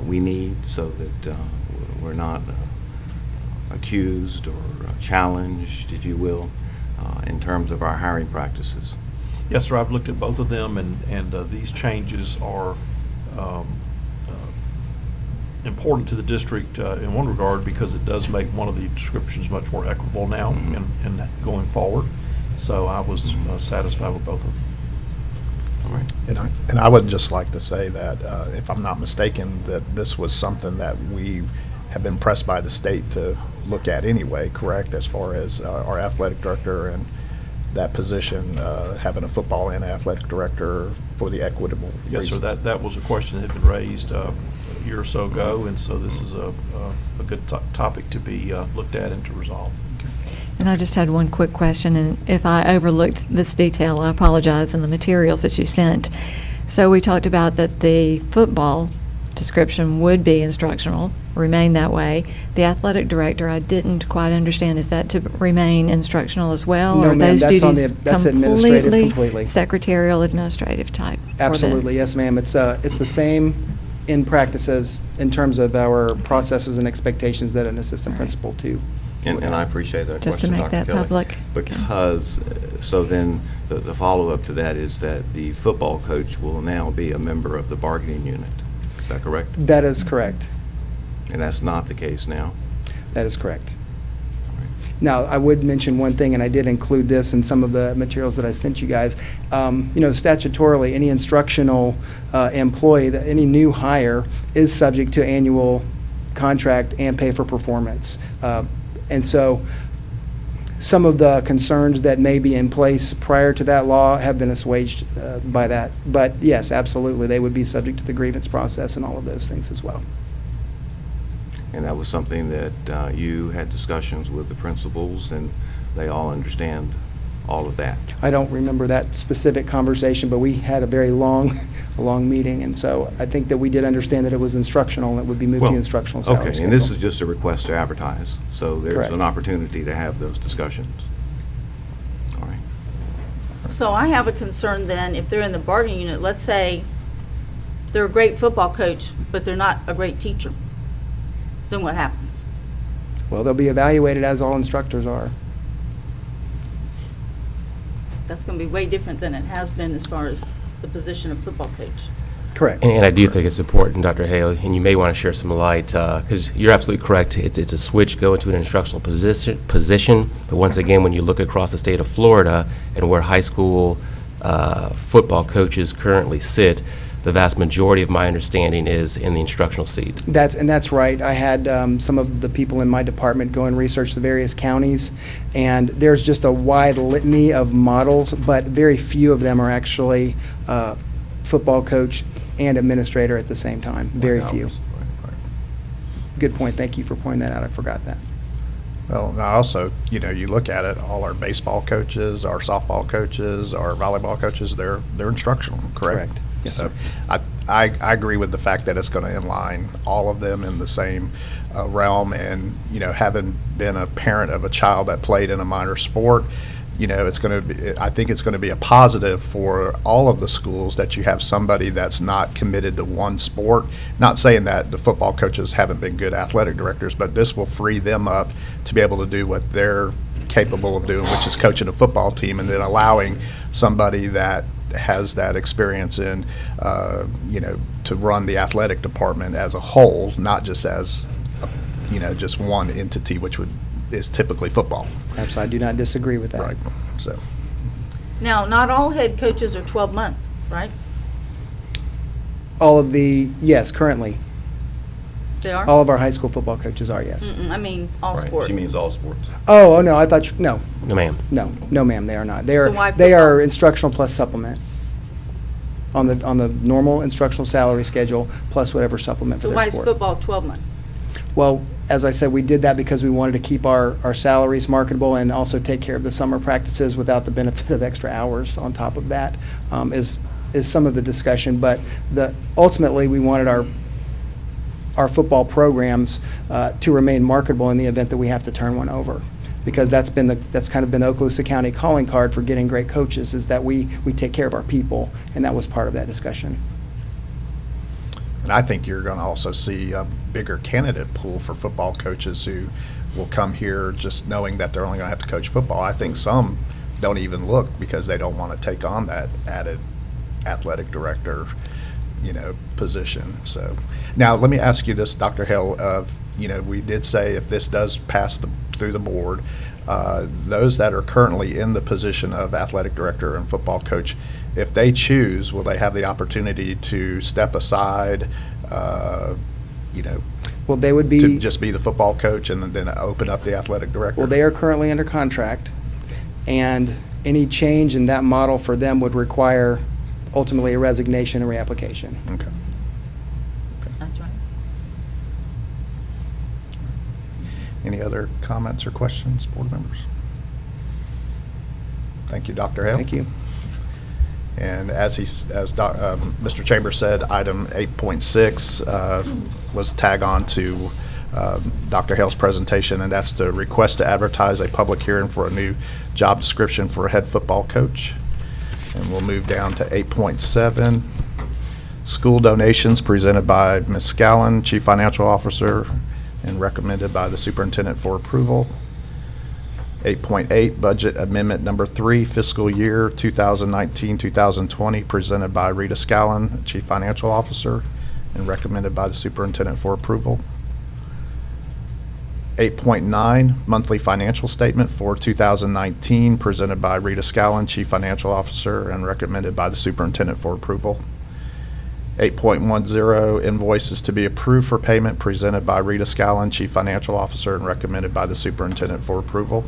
we need so that we're not accused or challenged, if you will, in terms of our hiring practices? Yes, sir. I've looked at both of them, and these changes are important to the district in one regard because it does make one of the descriptions much more equitable now and going forward. So I was satisfied with both of them. All right. And I would just like to say that, if I'm not mistaken, that this was something that we have been pressed by the state to look at anyway, correct? As far as our athletic director and that position, having a football and athletic director for the equitable Yes, sir. reason. That was a question that had been raised a year or so ago, and so this is a good topic to be looked at and to resolve. And I just had one quick question, and if I overlooked this detail, I apologize, in the materials that you sent. So we talked about that the football description would be instructional, remain that way. The athletic director, I didn't quite understand, is that to remain instructional as well? No, or ma'am, those that's on duties that's administrative completely. secretarial, administrative type? for the- Absolutely, yes, ma'am. It's the same in practices in terms of our processes and expectations that an assistant principal too. And I appreciate that Just to question, make Dr. that Kelly. public. Because, so then the follow-up to that is that the football coach will now be a member of the bargaining unit. Is that correct? That is correct. And that's not the case now? That is correct. Now, I would mention one thing, and I did include this in some of the materials that I sent you guys. Statutorily, any instructional employee, any new hire is subject to annual contract and pay for performance. And so some of the concerns that may be in place prior to that law have been assuaged by that. But yes, absolutely, they would be subject to the grievance process and all of those things as well. And that was something that you had discussions with the principals, and they all understand all of that? I don't remember that specific conversation, but we had a very long meeting, and so I think that we did understand that it was instructional and it would be moved to the instructional salary Okay, schedule. and this is just a request to advertise, so there's Correct. an opportunity to have those discussions. All right. So I have a concern then, if they're in the bargaining unit, let's say they're a great football coach, but they're not a great teacher, then what happens? Well, they'll be evaluated as all instructors are. That's going to be way different than it has been as far as the position of football coach. Correct. And I do think it's important, Dr. Hale, and you may want to share some light, because you're absolutely correct. It's a switch going to an instructional position. But once again, when you look across the state of Florida and where high school football coaches currently sit, the vast majority of my understanding is in the instructional seat. That's right. I had some of the people in my department go and research the various counties, and there's just a wide litany of models, but very few of them are actually football coach and administrator at the same time. Very few. Good point. Thank you for pointing that out. I forgot that. Well, I also, you look at it, all our baseball coaches, our softball coaches, our volleyball coaches, they're instructional, correct? Correct. Yes, So sir. I agree with the fact that it's going to inline all of them in the same realm. And, having been a parent of a child that played in a minor sport, it's going to be, I think it's going to be a positive for all of the schools that you have somebody that's not committed to one sport. Not saying that the football coaches haven't been good athletic directors, but this will free them up to be able to do what they're capable of doing, which is coaching a football team, and then allowing somebody that has that experience in, to run the athletic department as a whole, not just as, just one entity, which is typically football. Absolutely. I do not disagree with that. Right. So, Now, not all head coaches are 12-month, right? Yes, currently. They are? All of our high school football coaches are, yes. I mean, all Right. sports. She means all sports. Oh, no, I thought, no, No, ma'am. no, ma'am, they are not. They So why are football? instructional plus supplement on the normal instructional salary schedule plus whatever supplement for So their why is sport. football 12-month? Well, as I said, we did that because we wanted to keep our salaries marketable and also take care of the summer practices without the benefit of extra hours on top of that, is some of the discussion. But ultimately, we wanted our football programs to remain marketable in the event that we have to turn one over. Because that's kind of been the Okaloosa County calling card for getting great coaches, is that we take care of our people, and that was part of that discussion. and I think you're going to also see a bigger candidate pool for football coaches who will come here just knowing that they're only going to have to coach football. I think some don't even look because they don't want to take on that added athletic director, position. So now let me ask you this, Dr. Hale. We did say if this does pass through the board, those that are currently in the position of athletic director and football coach, if they choose, will they have the opportunity to step aside, Well, they would to be, just be the football coach and then open up the athletic director? well, they are currently under contract, and any change in that model for them would require ultimately a resignation and reapplication. Okay. That's right. Any other comments or questions, board members? Thank you, Dr. Hale. Thank you. And as Mr. Chambers said, item 8.6 was tag on to Dr. Hale's presentation, and that's the request to advertise a public hearing for a new job description for a head football coach. And we'll move down to 8.7, school donations presented by Ms. Scallon, Chief Financial Officer, and recommended by the Superintendent for approval. 8.8, budget amendment number 3, fiscal year 2019-2020, presented by Rita Scallon, Chief Financial Officer, and recommended by the Superintendent for approval. 8.9, monthly financial statement for 2019, presented by Rita Scallon, Chief Financial Officer, and recommended by the Superintendent for approval. 8.10, invoices to be approved for payment, presented by Rita Scallon, Chief Financial Officer, and recommended by the Superintendent for approval.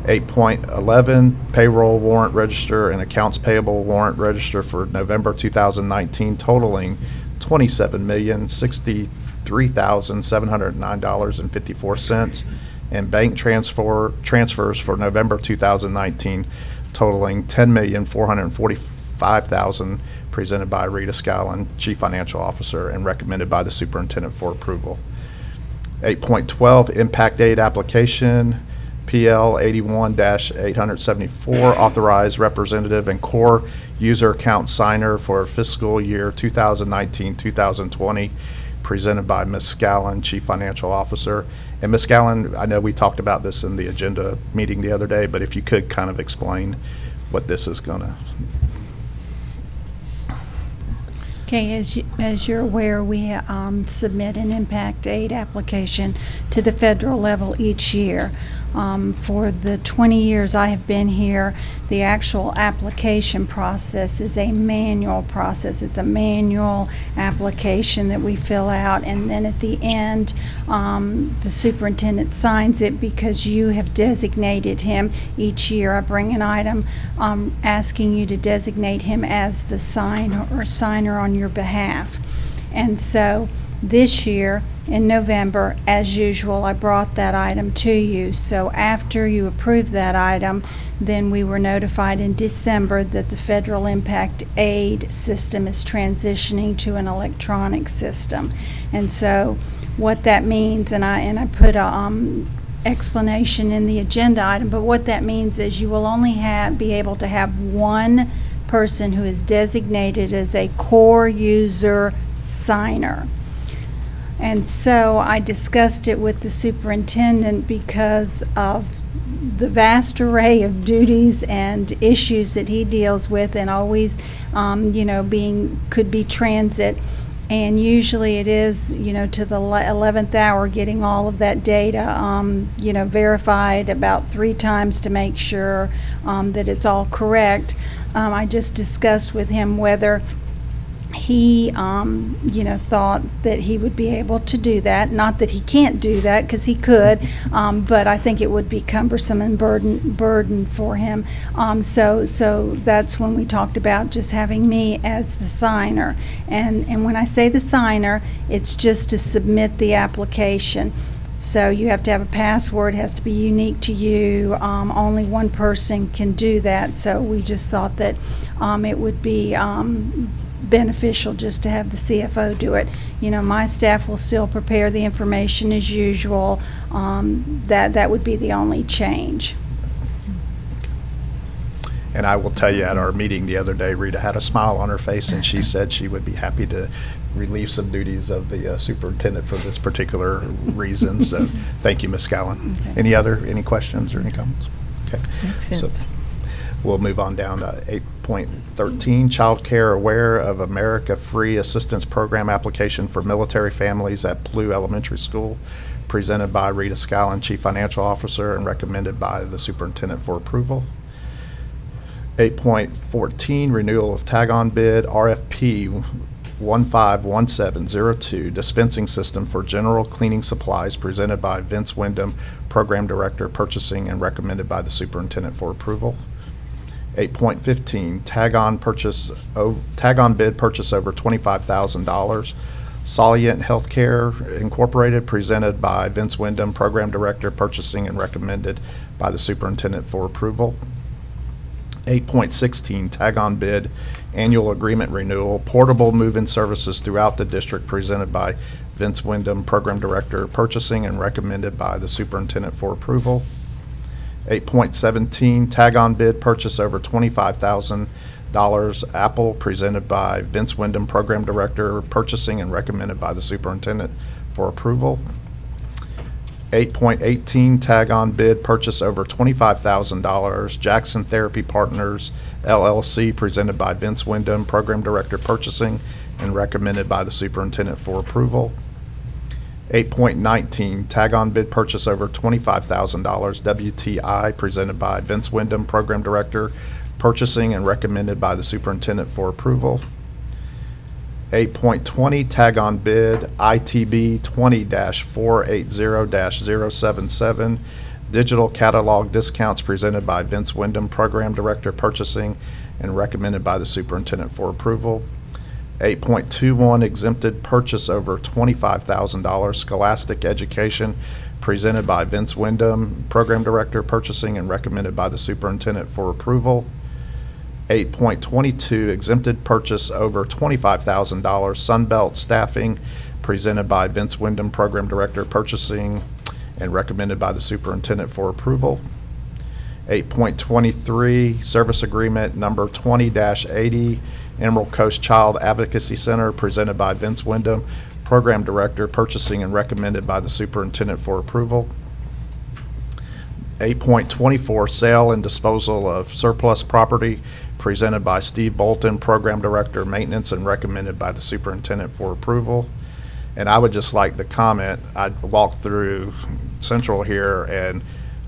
8.11, payroll warrant register and accounts payable warrant register for November 2019 totaling $27,063,709.54, and bank transfers for November 2019 totaling $10,445,000, presented by Rita Scallon, Chief Financial Officer, and recommended by the Superintendent for approval. 8.12, impact aid application, PL 81-874, authorized representative and core user account signer for fiscal year 2019-2020, presented by Ms. Scallon, Chief Financial Officer. And Ms. Scallon, I know we talked about this in the agenda meeting the other day, but if you could kind of explain what this is going to. Okay, as you're aware, we submit an impact aid application to the federal level each year. For the 20 years I have been here, the actual application process is a manual process. It's a manual application that we fill out, and then at the end, the superintendent signs it because you have designated him. Each year I bring an item asking you to designate him as the signer on your behalf. And so this year, in November, as usual, I brought that item to you. So after you approved that item, then we were notified in December that the federal impact aid system is transitioning to an electronic system. And so what that means, and I put a explanation in the agenda item, but what that means is you will only be able to have one person who is designated as a core user signer. And so I discussed it with the superintendent because of the vast array of duties and issues that he deals with, and always, could be transit. And usually it is, to the 11th hour, getting all of that data, verified about 3 times to make sure that it's all correct. I just discussed with him whether he, thought that he would be able to do that. Not that he can't do that, because he could, but I think it would be cumbersome and burden for him. So that's when we talked about just having me as the signer. And when I say the signer, it's just to submit the application. So you have to have a password, it has to be unique to you. Only one person can do that. So we just thought that it would be beneficial just to have the CFO do it. My staff will still prepare the information as usual. That would be the only change. And I will tell you, at our meeting the other day, Rita had a smile on her face, and she said she would be happy to relieve some duties of the superintendent for this particular reason. So thank you, Ms. Scallon. Okay. Any questions or any comments? Okay. Makes sense. So we'll move on down to 8.13, Child Care Aware of America Free Assistance Program application for military families at Plough Elementary School, presented by Rita Scallon, Chief Financial Officer, and recommended by the Superintendent for approval. 8.14, renewal of tag-on bid RFP 151702, dispensing system for general cleaning supplies, presented by Vince Wyndham, Program Director, Purchasing, and recommended by the Superintendent for approval. 8.15, tag-on bid purchase over $25,000. Solient Healthcare Incorporated, presented by Vince Wyndham, Program Director, Purchasing, and recommended by the Superintendent for approval. 8.16, tag-on bid annual agreement renewal, portable move-in services throughout the district, presented by Vince Wyndham, Program Director, Purchasing, and recommended by the Superintendent for approval. 8.17, tag-on bid purchase over $25,000 Apple, presented by Vince Wyndham, Program Director, Purchasing, and recommended by the Superintendent for approval. 8.18, tag-on bid purchase over $25,000 Jackson Therapy Partners LLC, presented by Vince Wyndham, Program Director, Purchasing, and recommended by the Superintendent for approval. 8.19, tag-on bid purchase over $25,000 WTI, presented by Vince Wyndham, Program Director, Purchasing, and recommended by the Superintendent for approval. 8.20, tag-on bid ITB 20-480-077, digital catalog discounts, presented by Vince Wyndham, Program Director, Purchasing, and recommended by the Superintendent for approval. 8.21, exempted purchase over $25,000 Scholastic Education, presented by Vince Wyndham, Program Director, Purchasing, and recommended by the Superintendent for approval. 8.22, exempted purchase over $25,000 Sunbelt Staffing, presented by Vince Wyndham, Program Director, Purchasing, and recommended by the Superintendent for approval. 8.23, service agreement number 20-80, Emerald Coast Child Advocacy Center, presented by Vince Wyndham, Program Director, Purchasing, and recommended by the Superintendent for approval. 8.24, sale and disposal of surplus property, presented by Steve Bolton, Program Director, Maintenance, and recommended by the Superintendent for approval. And I would just like to comment, I walked through Central here, and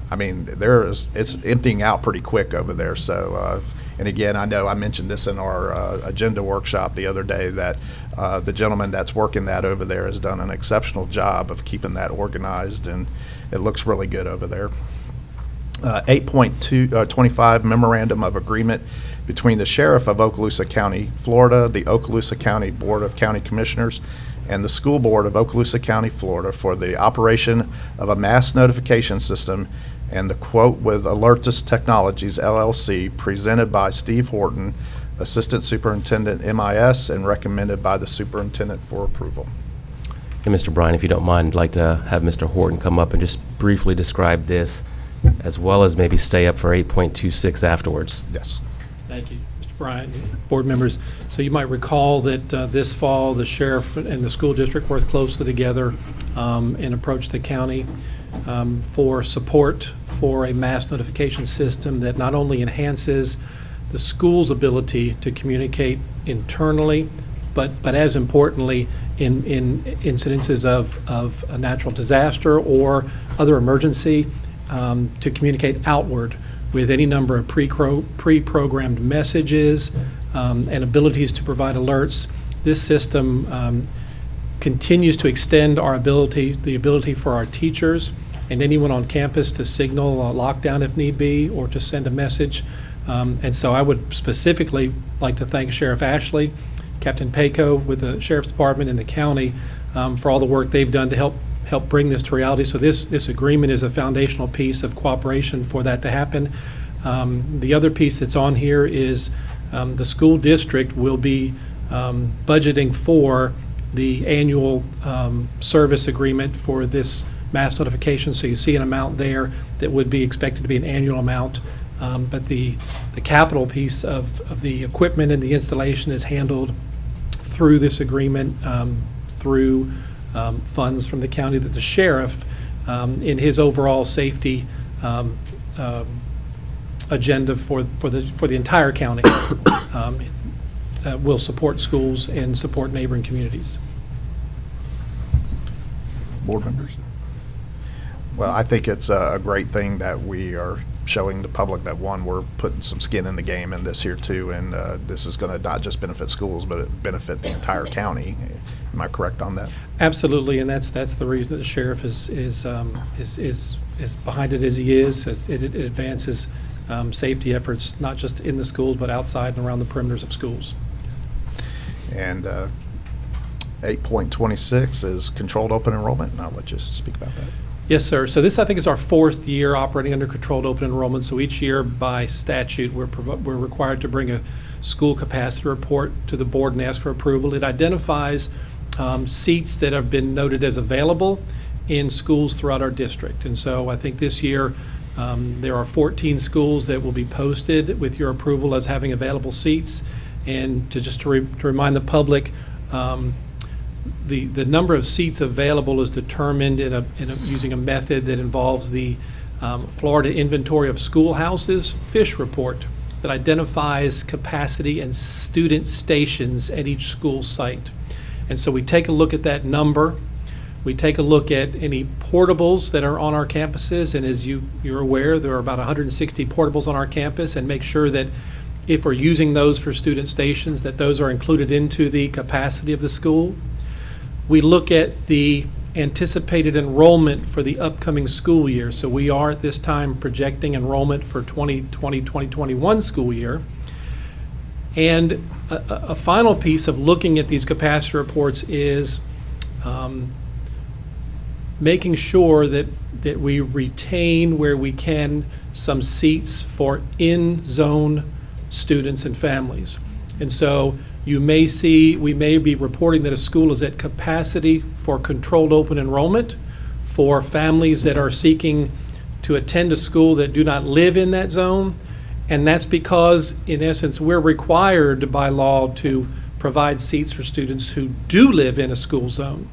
I mean, it's emptying out pretty quick over there. So, and again, I know I mentioned this in our agenda workshop the other day, that the gentleman that's working that over there has done an exceptional job of keeping that organized, and it looks really good over there. 8.25, memorandum of agreement between the Sheriff of Okaloosa County, Florida, the Okaloosa County Board of County Commissioners, and the School Board of Okaloosa County, Florida, for the operation of a mass notification system, and the quote with Alertus Technologies, LLC, presented by Steve Horton, Assistant Superintendent, MIS, and recommended by the Superintendent for approval. And Mr. Bryan, if you don't mind, I'd like to have Mr. Horton come up and just briefly describe this, as well as maybe stay up for 8.26 afterwards. Yes. Thank you, Mr. Bryan, board members. So you might recall that this fall, the sheriff and the school district worked closely together and approached the county for support for a mass notification system that not only enhances the school's ability to communicate internally, but as importantly, in incidences of a natural disaster or other emergency, to communicate outward with any number of pre-programmed messages and abilities to provide alerts. This system continues to extend our ability, the ability for our teachers and anyone on campus to signal a lockdown if need be, or to send a message. And so I would specifically like to thank Sheriff Ashley, Captain Payco with the Sheriff's Department and the county for all the work they've done to help bring this to reality. So this agreement is a foundational piece of cooperation for that to happen. The other piece that's on here is the school district will be budgeting for the annual service agreement for this mass notification. So you see an amount there that would be expected to be an annual amount. But the capital piece of the equipment and the installation is handled through this agreement, through funds from the county that the sheriff, in his overall safety agenda for the entire county, will support schools and support neighboring communities. Board members? Well, I think it's a great thing that we are showing the public that, one, we're putting some skin in the game in this here too, and this is going to not just benefit schools, but it benefit the entire county. Am I correct on that? Absolutely, and that's the reason that the sheriff is behind it as he is, as it advances safety efforts, not just in the schools, but outside and around the perimeters of schools. And 8.26 is controlled open enrollment, and I'll let you speak about that. Yes, sir. So this, I think, is our 4th year operating under controlled open enrollment. So each year, by statute, we're required to bring a school capacity report to the board and ask for approval. It identifies seats that have been noted as available in schools throughout our district. And so I think this year there are 14 schools that will be posted with your approval as having available seats. And to remind the public, the number of seats available is determined using a method that involves the Florida Inventory of Schoolhouses FISH report that identifies capacity and student stations at each school site. And so we take a look at that number. We take a look at any portables that are on our campuses, and as you're aware, there are about 160 portables on our campus, and make sure that if we're using those for student stations, that those are included into the capacity of the school. We look at the anticipated enrollment for the upcoming school year. So we are at this time projecting enrollment for 2020-2021 school year. And a final piece of looking at these capacity reports is making sure that we retain where we can some seats for in-zone students and families. And so we may be reporting that a school is at capacity for controlled open enrollment for families that are seeking to attend a school that do not live in that zone. And that's because, in essence, we're required by law to provide seats for students who do live in a school zone.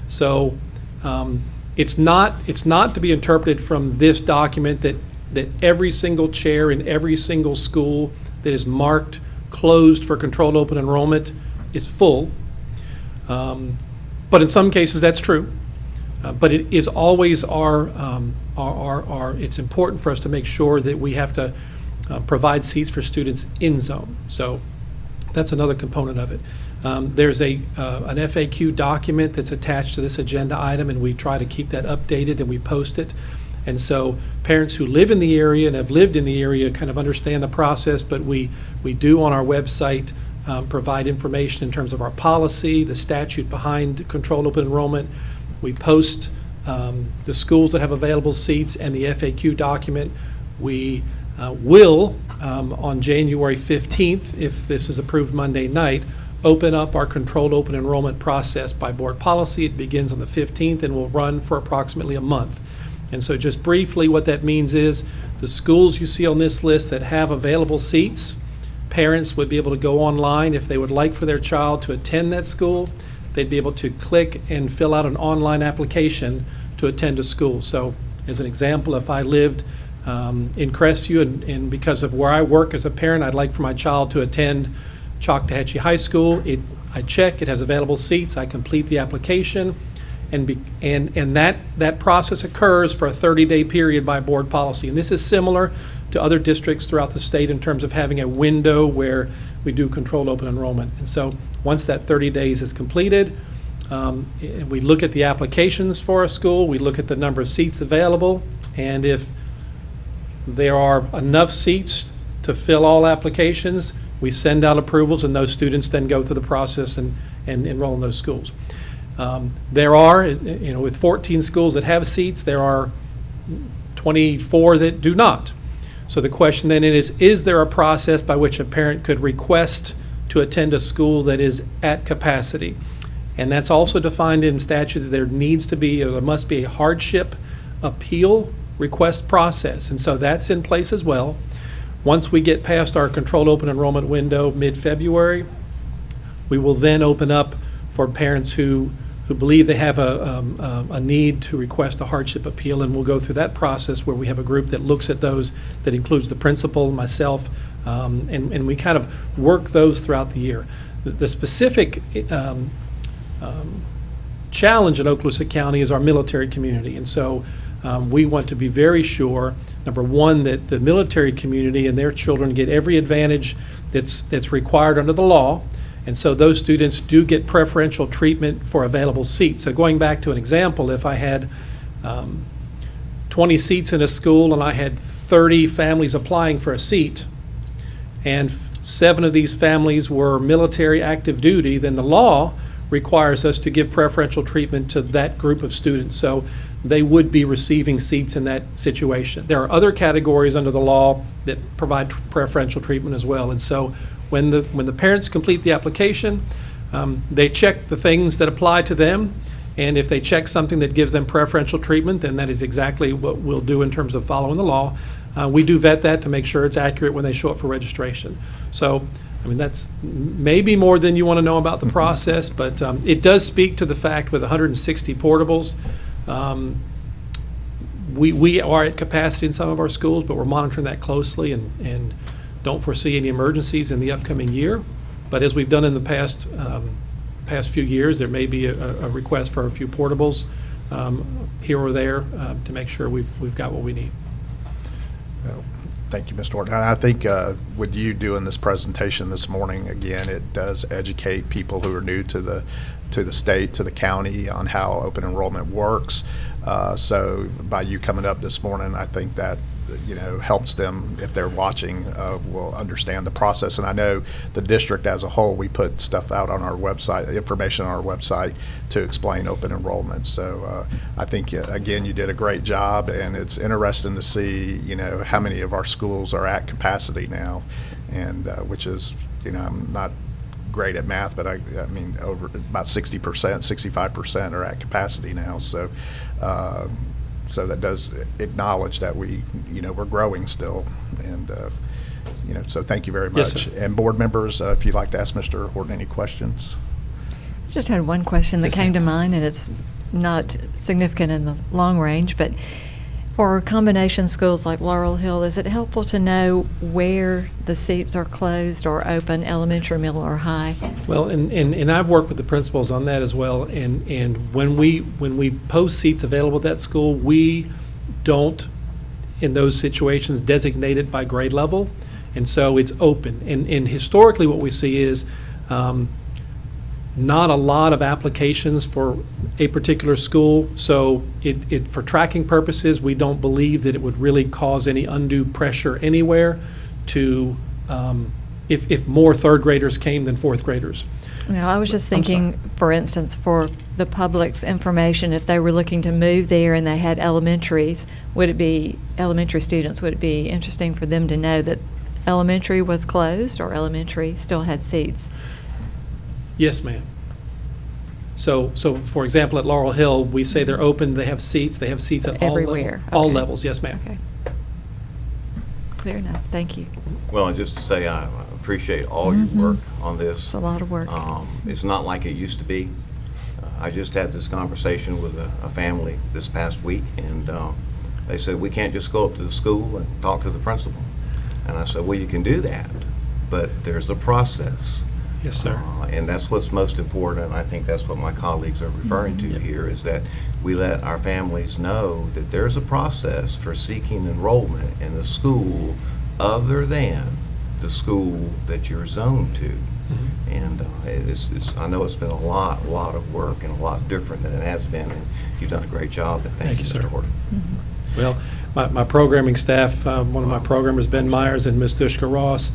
So it's not to be interpreted from this document that every single chair in every single school that is marked closed for controlled open enrollment is full. But in some cases that's true. But it is always it's important for us to make sure that we have to provide seats for students in zone. So that's another component of it. There's an FAQ document that's attached to this agenda item, and we try to keep that updated and we post it. And so parents who live in the area and have lived in the area kind of understand the process, but we do on our website provide information in terms of our policy, the statute behind controlled open enrollment. We post the schools that have available seats and the FAQ document. We will, on January 15th, if this is approved Monday night, open up our controlled open enrollment process by board policy. It begins on the 15th and will run for approximately a month. And so just briefly, what that means is the schools you see on this list that have available seats, parents would be able to go online if they would like for their child to attend that school. They'd be able to click and fill out an online application to attend a school. So as an example, if I lived in Crestview and because of where I work as a parent, I'd like for my child to attend Choctawhatchee High School. I check, it has available seats, I complete the application, and that process occurs for a 30-day period by board policy. And this is similar to other districts throughout the state in terms of having a window where we do controlled open enrollment. And so once that 30 days is completed, we look at the applications for a school, we look at the number of seats available, and if there are enough seats to fill all applications, we send out approvals, and those students then go through the process and enroll in those schools. There are, with 14 schools that have seats, there are 24 that do not. So the question then is there a process by which a parent could request to attend a school that is at capacity? And that's also defined in statute that there must be a hardship appeal request process. And so that's in place as well. Once we get past our controlled open enrollment window mid-February, we will then open up for parents who believe they have a need to request a hardship appeal, and we'll go through that process where we have a group that looks at those, that includes the principal, myself, and we kind of work those throughout the year. The specific challenge in Okaloosa County is our military community, and so We want to be very sure, number one, that the military community and their children get every advantage that's required under the law. And so those students do get preferential treatment for available seats. So going back to an example, if I had 20 seats in a school and I had 30 families applying for a seat, and 7 of these families were military active duty, then the law requires us to give preferential treatment to that group of students. So they would be receiving seats in that situation. There are other categories under the law that provide preferential treatment as well. And so when the parents complete the application, they check the things that apply to them. And if they check something that gives them preferential treatment, then that is exactly what we'll do in terms of following the law. We do vet that to make sure it's accurate when they show up for registration. So, I mean, that's maybe more than you want to know about the process, but it does speak to the fact with 160 portables, we are at capacity in some of our schools, but we're monitoring that closely and don't foresee any emergencies in the upcoming year. But as we've done in the past few years, there may be a request for a few portables here or there to make sure we've got what we need. Well, thank you, Mr. Horton. And I think with you doing this presentation this morning, again, it does educate people who are new to the state, to the county, on how open enrollment works. So by you coming up this morning, I think that helps them, if they're watching, will understand the process. And I know the district as a whole, we put stuff out on our website, information on our website to explain open enrollment. So I think, again, you did a great job, and it's interesting to see, how many of our schools are at capacity now, and which is, I'm not great at math, but I mean, over about 60%, 65% are at capacity now. So so that does acknowledge that we're growing still, and so thank you very much. Yes, sir. And board members, if you'd like to ask Mr. Horton any questions. I just had one question that Yes, came ma'am. to mind, and it's not significant in the long range, but for combination schools like Laurel Hill, is it helpful to know where the seats are closed or open, elementary, middle, or high? Well, and I've worked with the principals on that as well, and when we post seats available at that school, we don't, in those situations, designate it by grade level, and so it's open. And historically what we see is not a lot of applications for a particular school, so it for tracking purposes, we don't believe that it would really cause any undue pressure anywhere to if more third graders came than fourth graders. I was just thinking, for instance, for the public's information, if they were looking to move there and they had elementary students, would it be interesting for them to know that elementary was closed or elementary still had seats? Yes, ma'am. So for example, at Laurel Hill, we say they're open, they have seats at Everywhere. all Okay. levels, yes, ma'am. Okay. Clear enough. Thank you. Well, and just to say, I appreciate all your work on this. It's a lot of work. It's not like it used to be. I just had this conversation with a family this past week, and they said, we can't just go up to the school and talk to the principal. And I said, well, you can do that, but there's a process. Yes, sir. And that's what's most important, and I think that's what my colleagues are referring to here, is that we let our families know that there's a process for seeking enrollment in a school other than the school that you're zoned to. And I know it's been a lot of work and a lot different than it has been, and you've done a great job, and thank you, sir. Mr. Horton. Well, my programming staff, one of my programmers, Ben Myers, and Ms. Dushka Ross,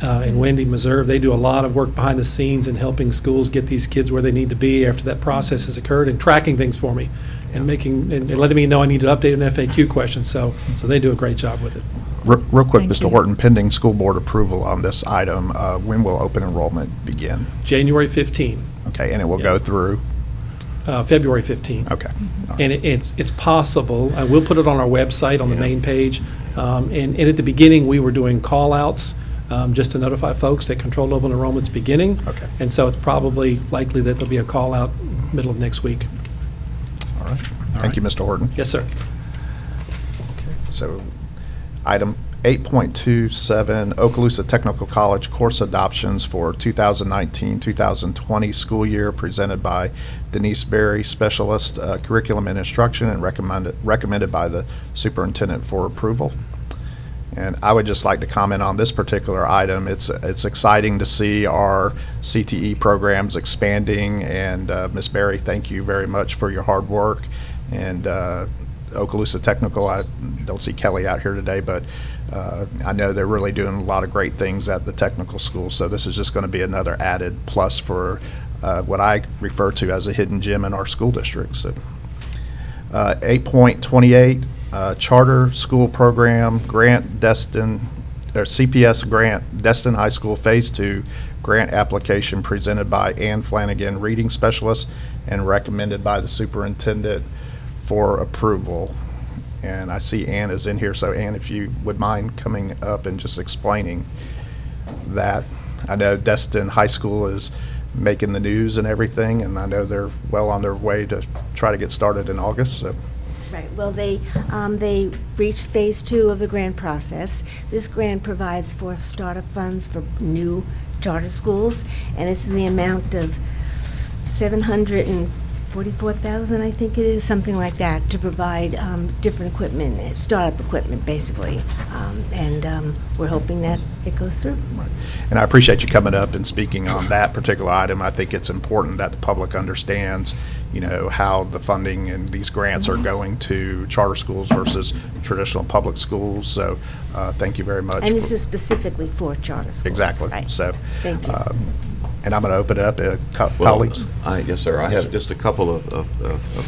and Wendy Meserve, they do a lot of work behind the scenes in helping schools get these kids where they need to be after that process has occurred, and tracking things for me, and letting me know I need to update an FAQ question. So they do a great job with it. Real quick, Thank Mr. you. Horton, pending school board approval on this item, when will open enrollment begin? January 15, Okay, and it will go through? February 15. Okay. And it's possible, we'll put it on our website on the main page, and at the beginning, we were doing call-outs just to notify folks that controlled open enrollment's beginning. Okay. And so it's probably likely that there'll be a call-out middle of next week. All right. Thank you, Mr. Horton. Yes, sir. Okay, so item 8.27 Okaloosa Technical College course adoptions for 2019-2020 school year, presented by Denise Berry, Specialist Curriculum and Instruction, and recommended by the Superintendent for approval. And I would just like to comment on this particular item. It's exciting to see our CTE programs expanding, and Ms. Berry, thank you very much for your hard work. And Okaloosa Technical, I don't see Kelly out here today, but I know they're really doing a lot of great things at the technical school, so this is just going to be another added plus for what I refer to as a hidden gem in our school district. So, 8.28 charter school program grant Destin, or CPS grant Destin High School Phase 2 grant application, presented by Ann Flanagan, reading specialist, and recommended by the superintendent for approval. And I see Ann is in here, so Ann, if you would mind coming up and just explaining that. I know Destin High School is making the news and everything, and I know they're well on their way to try to get started in August. So. Right. Well, they reached phase 2 of the grant process. This grant provides for startup funds for new charter schools, and it's in the amount of $744,000, I think it is, something like that, to provide different equipment, startup equipment, basically. And we're hoping that it goes through. Right. And I appreciate you coming up and speaking on that particular item. I think it's important that the public understands, you know, how the funding and these grants are going to charter schools versus traditional public schools. So thank you very much. And this is specifically for charter schools. Exactly. Right. So, thank you. And I'm going to open it up to colleagues. Yes, sir. I have just a couple of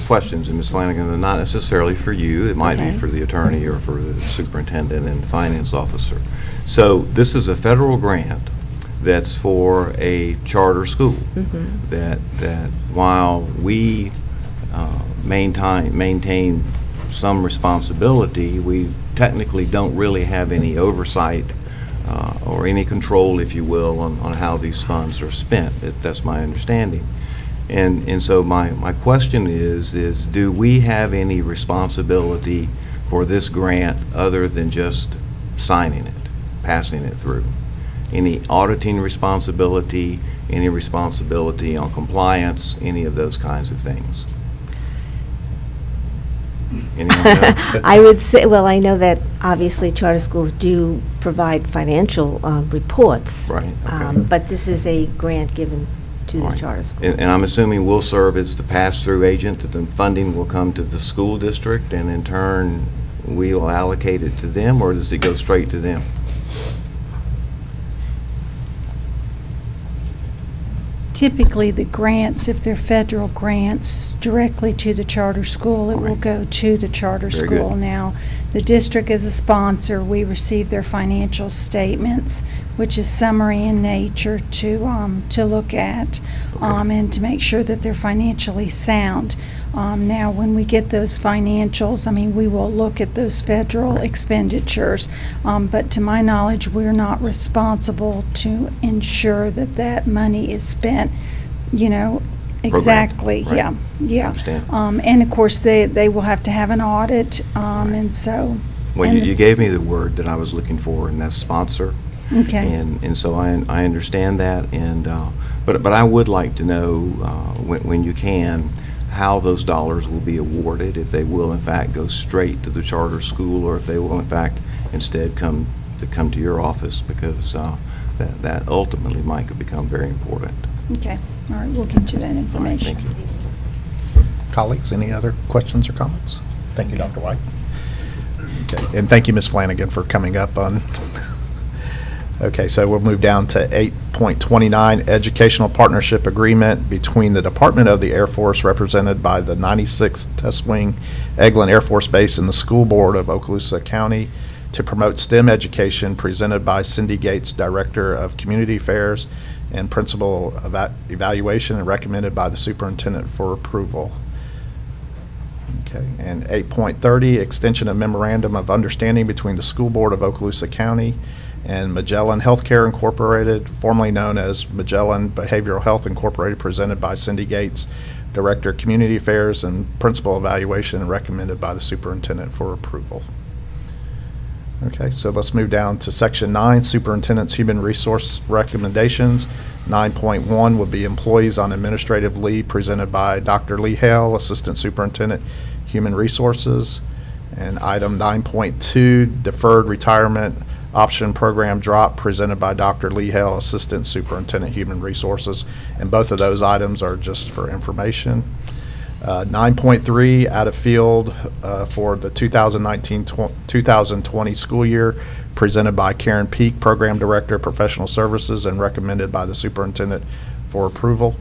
questions, and Ms. Flanagan, they're not necessarily for you. It might be for the attorney or for the superintendent and the finance officer. So this is a federal grant that's for a charter school. That while we maintain some responsibility, we technically don't really have any oversight or any control, if you will, on how these funds are spent. That's my understanding. And so my question is do we have any responsibility for this grant other than just signing it, passing it through? Any auditing responsibility, any responsibility on compliance, any of those kinds of things? I would say, well, I know that obviously charter schools do provide financial reports. Right. Okay. But this is a grant given to the charter school. And I'm assuming we'll serve as the pass-through agent, that the funding will come to the school district, and in turn, we will allocate it to them, or does it go straight to them? Typically, the grants, if they're federal grants, directly to the charter school, it will go to the charter Very school. good. Now, the district is a sponsor. We receive their financial statements, which is summary in nature to look at and to make sure that they're financially sound. Now, when we get those financials, I mean, we will look at those federal expenditures, but to my knowledge, we're not responsible to ensure that that money is spent, you know, exactly. Right. Yeah. Understand. And of course, they will have to have an audit, and so. Well, and you gave me the word that I was looking for, and that's sponsor. Okay. And so I understand that, and but I would like to know when you can, how those dollars will be awarded, if they will in fact go straight to the charter school, or if they will in fact instead come to your office, because that ultimately might become very important. Okay. All right, we'll get you that information. Thank you. Colleagues, any other questions or comments? Thank you, Dr. White. Okay. And thank you, Ms. Flanagan, for coming up on. Okay, so we'll move down to 8.29, Educational Partnership Agreement between the Department of the Air Force, represented by the 96th Test Wing, Eglin Air Force Base, and the School Board of Okaloosa County to promote STEM education, presented by Cindy Gates, Director of Community Affairs and Principal of Evaluation, and recommended by the Superintendent for approval. Okay, and 8.30, Extension of Memorandum of Understanding between the School Board of Okaloosa County and Magellan Healthcare Incorporated, formerly known as Magellan Behavioral Health Incorporated, presented by Cindy Gates, Director of Community Affairs and Principal Evaluation, and recommended by the Superintendent for approval. Okay, so let's move down to Section 9, Superintendent's Human Resource Recommendations. 9.1 would be Employees on Administrative Leave, presented by Dr. Leigh Hale, Assistant Superintendent, Human Resources. And item 9.2, Deferred Retirement Option Program Drop, presented by Dr. Leigh Hale, Assistant Superintendent, Human Resources. And both of those items are just for information. 9.3, out of field for the 2019-2020 school year, presented by Karen Peak, Program Director, Professional Services, and recommended by the Superintendent for approval.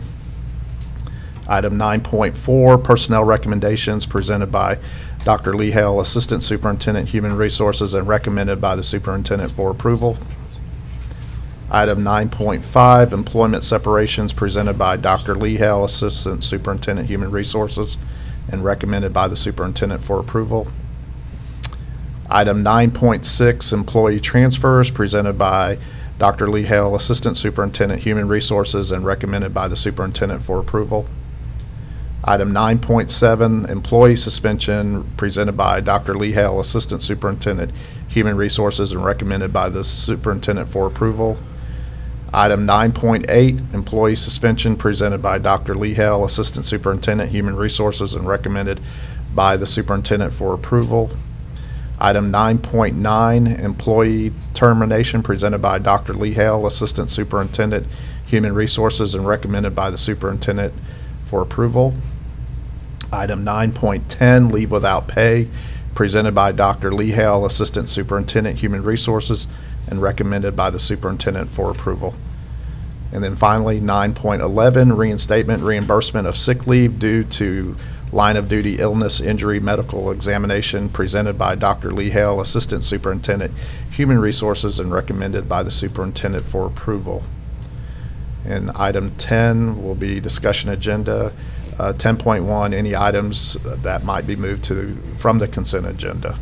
Item 9.4, personnel recommendations, presented by Dr. Leigh Hale, Assistant Superintendent, Human Resources, and recommended by the Superintendent for approval. Item 9.5, employment separations, presented by Dr. Leigh Hale, Assistant Superintendent, Human Resources, and recommended by the Superintendent for approval. Item 9.6, employee transfers, presented by Dr. Leigh Hale, Assistant Superintendent, Human Resources, and recommended by the Superintendent for approval. Item 9.7, employee suspension, presented by Dr. Leigh Hale, Assistant Superintendent, Human Resources, and recommended by the Superintendent for approval. Item 9.8, employee suspension, presented by Dr. Leigh Hale, Assistant Superintendent, Human Resources, and recommended by the Superintendent for approval. Item 9.9, employee termination, presented by Dr. Leigh Hale, Assistant Superintendent, Human Resources, and recommended by the Superintendent for approval. Item 9.10, leave without pay, presented by Dr. Leigh Hale, Assistant Superintendent, Human Resources, and recommended by the Superintendent for approval. And then finally, 9.11, reinstatement reimbursement of sick leave due to line of duty illness, injury, medical examination, presented by Dr. Leigh Hale, Assistant Superintendent, Human Resources, and recommended by the Superintendent for approval. And item 10 will be discussion agenda. 10.1, any items that might be moved from the consent agenda.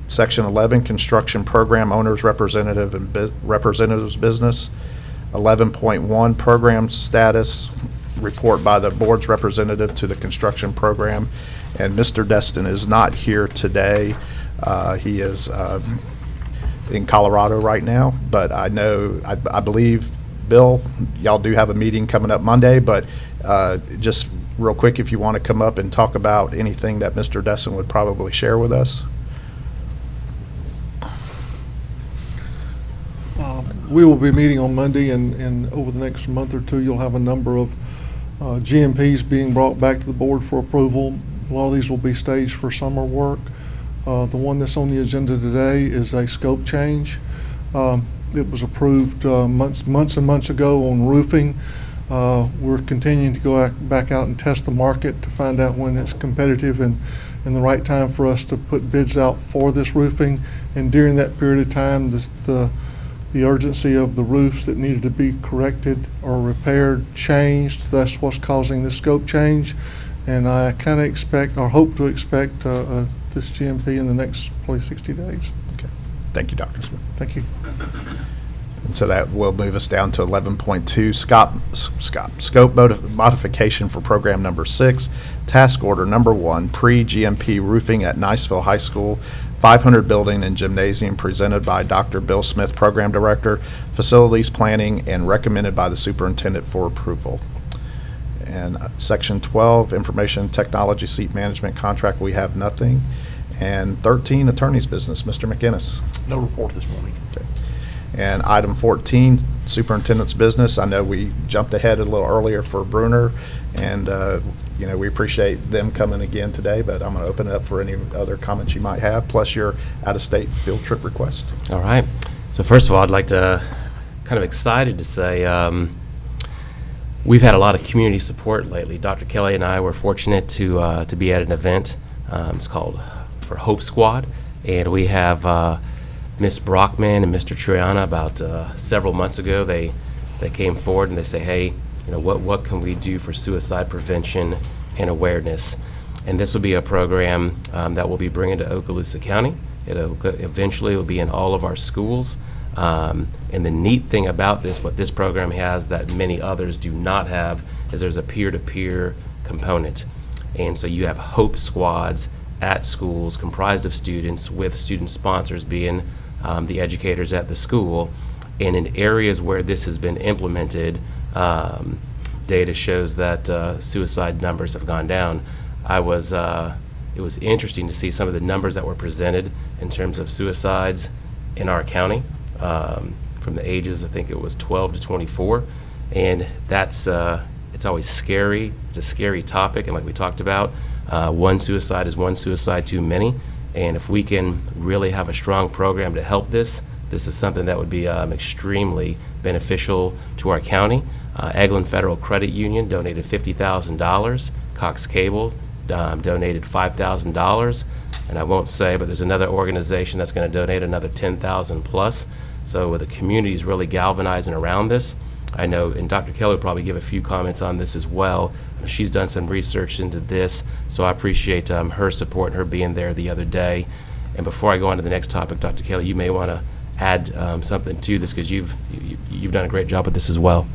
Section 11, construction program owners representative and representatives business. 11.1, program status report by the board's representative to the construction program. And Mr. Destin is not here today. He is in Colorado right now, but I believe, Bill, y'all do have a meeting coming up Monday, but just real quick, if you want to come up and talk about anything that Mr. Destin would probably share with us. We will be meeting on Monday, and over the next month or two, you'll have a number of GMPs being brought back to the board for approval. A lot of these will be staged for summer work. The one that's on the agenda today is a scope change. It was approved months and months ago on roofing. We're continuing to go back out and test the market to find out when it's competitive and the right time for us to put bids out for this roofing. And during that period of time, the urgency of the roofs that needed to be corrected or repaired changed. That's what's causing the scope change. And I kind of expect, or hope to expect, this GMP in the next probably 60 days. Okay. Thank you, Dr. Smith. Thank you. And so that will move us down to 11.2, scope modification for program number 6, task order number 1, pre-GMP roofing at Niceville High School, 500 building and gymnasium, presented by Dr. Bill Smith, Program Director, Facilities Planning, and recommended by the Superintendent for approval. And Section 12, Information Technology Seat Management Contract, we have nothing. And 13, Attorney's Business, Mr. McInnes. No report this morning. Okay. And item 14, Superintendent's Business. I know we jumped ahead a little earlier for Bruner, and we appreciate them coming again today, but I'm going to open it up for any other comments you might have, plus your out-of-state field trip request. All right. So first of all, I'd like to kind of excited to say we've had a lot of community support lately. Dr. Kelly and I were fortunate to be at an event. It's called for Hope Squad, and we have Ms. Brockman and Mr. Triana. About several months ago, they came forward and they say, hey, what can we do for suicide prevention and awareness? And this will be a program that we'll be bringing to Okaloosa County. Eventually will be in all of our schools. And the neat thing about this, what this program has that many others do not have, is there's a peer-to-peer component. And so you have hope squads at schools comprised of students, with student sponsors being the educators at the school. And in areas where this has been implemented, data shows that suicide numbers have gone down. It was interesting to see some of the numbers that were presented in terms of suicides in our county, from the ages, I think it was 12 to 24. And that's, it's always scary. It's a scary topic, and like we talked about, one suicide is one suicide too many. And if we can really have a strong program to help this is something that would be extremely beneficial to our county. Eglin Federal Credit Union donated $50,000. Cox Cable donated $5,000. And I won't say, but there's another organization that's going to donate another $10,000 plus. So the community is really galvanizing around this. I know, and Dr. Kelly will probably give a few comments on this as well. She's done some research into this, so I appreciate her support and her being there the other day. And before I go on to the next topic, Dr. Kelly, you may want to add something to this, because you've done a great job with this as well.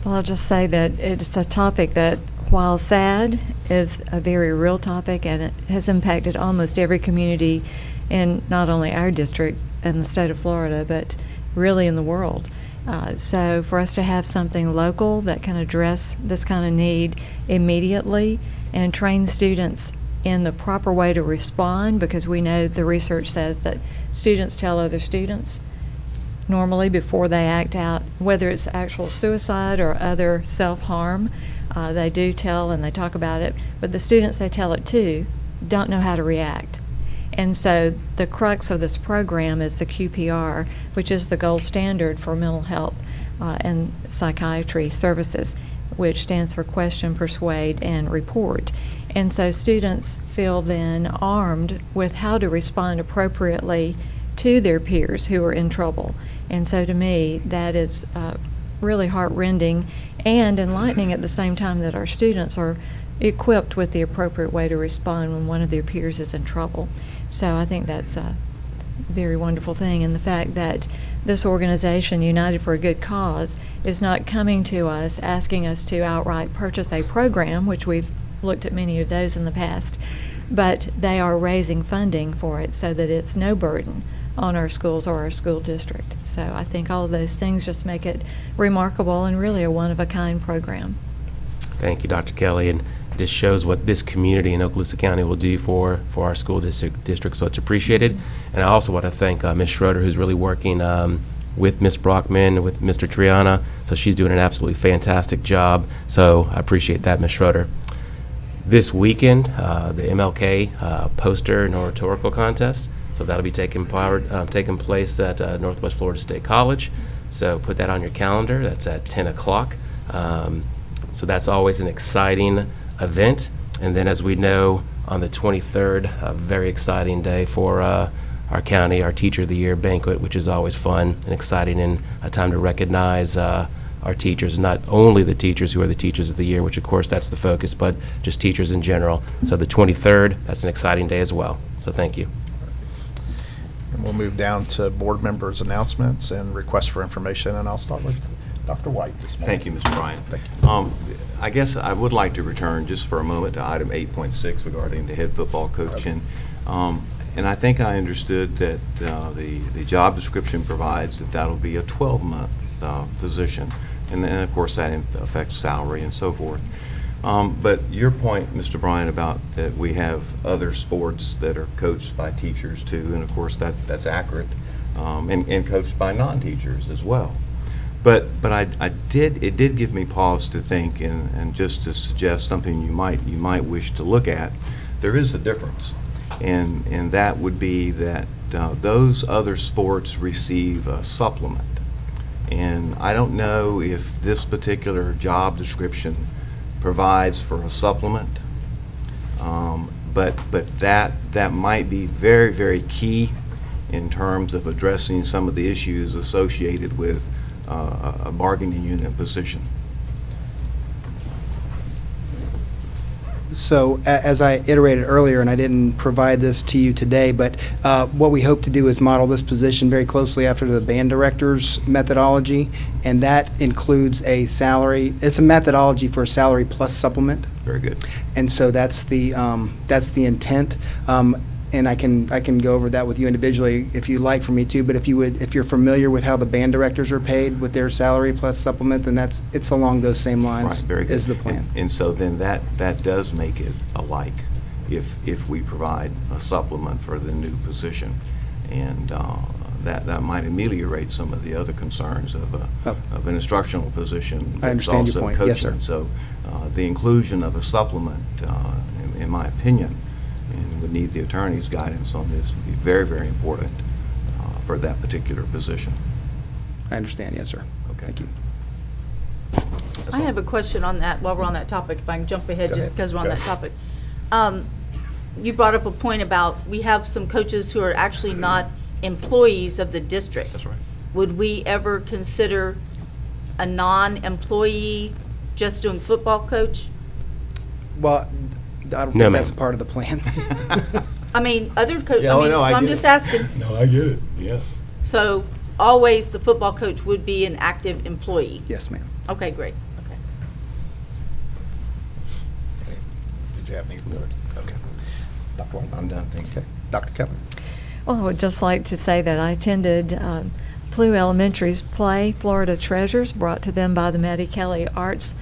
Well, I'll just say that it's a topic that, while sad, is a very real topic, and it has impacted almost every community in not only our district and the state of Florida, but really in the world. So for us to have something local that can address this kind of need immediately and train students in the proper way to respond, because we know the research says that students tell other students normally before they act out, whether it's actual suicide or other self-harm. They do tell and they talk about it, but the students they tell it to don't know how to react. And so the crux of this program is the QPR, which is the gold standard for mental health and psychiatry services, which stands for question, persuade, and report. And so students feel then armed with how to respond appropriately to their peers who are in trouble. And so to me, that is really heart-rending and enlightening at the same time, that our students are equipped with the appropriate way to respond when one of their peers is in trouble. So I think that's a very wonderful thing. And the fact that this organization, United for a Good Cause, is not coming to us asking us to outright purchase a program, which we've looked at many of those in the past, but they are raising funding for it so that it's no burden on our schools or our school district. So I think all of those things just make it remarkable and really a one-of-a-kind program. Thank you, Dr. Kelly. And this shows what this community in Okaloosa County will do for our school district, so it's appreciated. And I also want to thank Ms. Schroeder, who's really working with Ms. Brockman, with Mr. Triana, so she's doing an absolutely fantastic job. So I appreciate that, Ms. Schroeder. This weekend, the MLK poster and oratorical contest, so that'll be taking place at Northwest Florida State College. So put that on your calendar. That's at 10 o'clock. So that's always an exciting event. And then, as we know, on the 23rd, a very exciting day for our county, our Teacher of the Year banquet, which is always fun and exciting, and a time to recognize our teachers, not only the teachers who are the Teachers of the Year, which of course that's the focus, but just teachers in general. So the 23rd, that's an exciting day as well. So thank you. And we'll move down to board members' announcements and requests for information, and I'll start with Dr. White this morning. Thank you, Mr. Bryant. Thank you. I guess I would like to return just for a moment to item 8.6 regarding the head football coach. And I think I understood that the job description provides that that'll be a 12-month position. And then, of course, that affects salary and so forth. But your point, Mr. Bryant, about that we have other sports that are coached by teachers too, and of course that's accurate, and coached by non-teachers as well. But it did give me pause to think, and just to suggest something you might wish to look at. There is a difference, and that would be that those other sports receive a supplement, and I don't know if this particular job description provides for a supplement, but that might be very, very key in terms of addressing some of the issues associated with a bargaining unit position. So as I iterated earlier, and I didn't provide this to you today, but what we hope to do is model this position very closely after the band director's methodology, and that includes a salary. It's a methodology for a salary plus supplement. Very good. And so that's the intent. And I can go over that with you individually if you'd like for me to, but if you're familiar with how the band directors are paid with their salary plus supplement, then it's along those same lines. Right, very good. Is the plan. And so then that does make it alike if we provide a supplement for the new position. And that might ameliorate some of the other concerns of an instructional position. I understand that's your also point. Yes, coaching. sir. So the inclusion of a supplement, in my opinion, and would need the attorney's guidance on this, would be very, very important for that particular position. I understand. Yes, sir. Okay. Thank you. I have a question on that while we're on that topic, if I can jump ahead Go just ahead. because we're on Go that ahead. topic. You brought up a point about we have some coaches who are actually not employees of the district. That's right. Would we ever consider a non-employee just doing football coach? Well, I don't No, think that's ma'am. a part of the plan. I mean, other coaches, Yeah, oh, no, I I'm get just it. asking. No, I get it, yeah. So always the football coach would be an active employee? Yes, ma'am. Okay, great. Okay. Did you have any? Okay. Dr. White? I'm done, thank you. Okay. Dr. Kelly? Well, I would just like to say that I attended Plough Elementary's play, Florida Treasures, brought to them by the Maddie Kelly Arts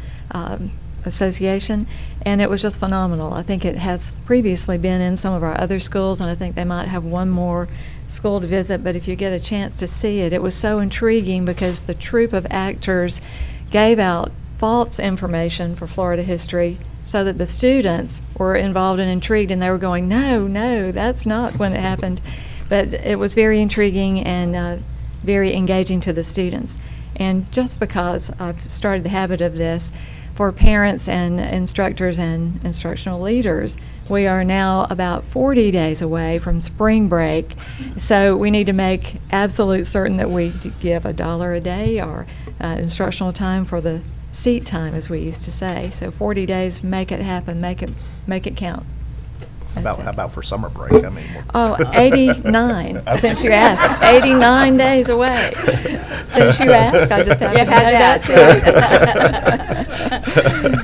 Association, and it was just phenomenal. I think it has previously been in some of our other schools, and I think they might have one more school to visit, but if you get a chance to see it, it was so intriguing because the troupe of actors gave out false information for Florida history so that the students were involved and intrigued, and they were going, no, that's not when it happened. But it was very intriguing and very engaging to the students. And just because I've started the habit of this, for parents and instructors and instructional leaders, we are now about 40 days away from spring break. So we need to make absolute certain that we give $1 a day or instructional time for the seat time, as we used to say. So 40 days, make it happen, make it count. That's How it. about for summer break? I mean, Oh, 89, since you asked. 89 days away. Since you asked, I just happened to know that too.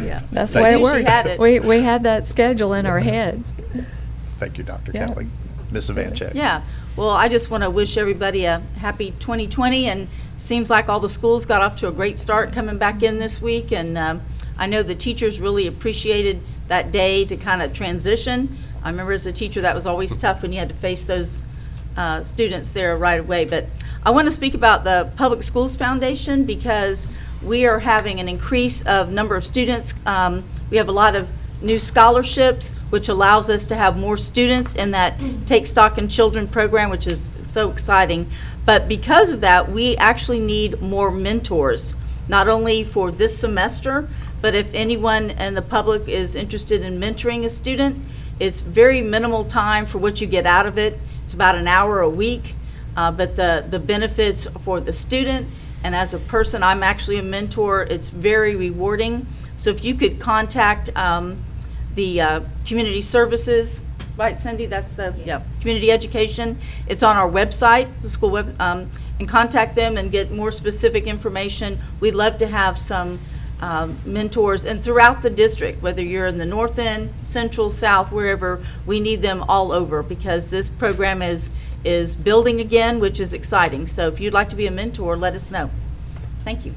Yeah, that's the way it Knew she works. had it. We had that schedule in our heads. thank you, Dr. Yeah. Kelly. Ms. Vancheck? Yeah, well, I just want to wish everybody a happy 2020, and seems like all the schools got off to a great start coming back in this week, and I know the teachers really appreciated that day to kind of transition. I remember as a teacher, that was always tough when you had to face those students there right away. But I want to speak about the Public Schools Foundation because we are having an increase of number of students. We have a lot of new scholarships, which allows us to have more students in that Take Stock in Children program, which is so exciting. But because of that, we actually need more mentors, not only for this semester, but if anyone in the public is interested in mentoring a student, it's very minimal time for what you get out of it. It's about an hour a week, but the benefits for the student, and as a person, I'm actually a mentor, it's very rewarding. So if you could contact the community services, right, Cindy? That's the, yeah, community education. It's on our website, the school web, and contact them and get more specific information. We'd love to have some mentors, and throughout the district, whether you're in the north end, central, south, wherever, we need them all over because this program is building again, which is exciting. So if you'd like to be a mentor, let us know. Thank you.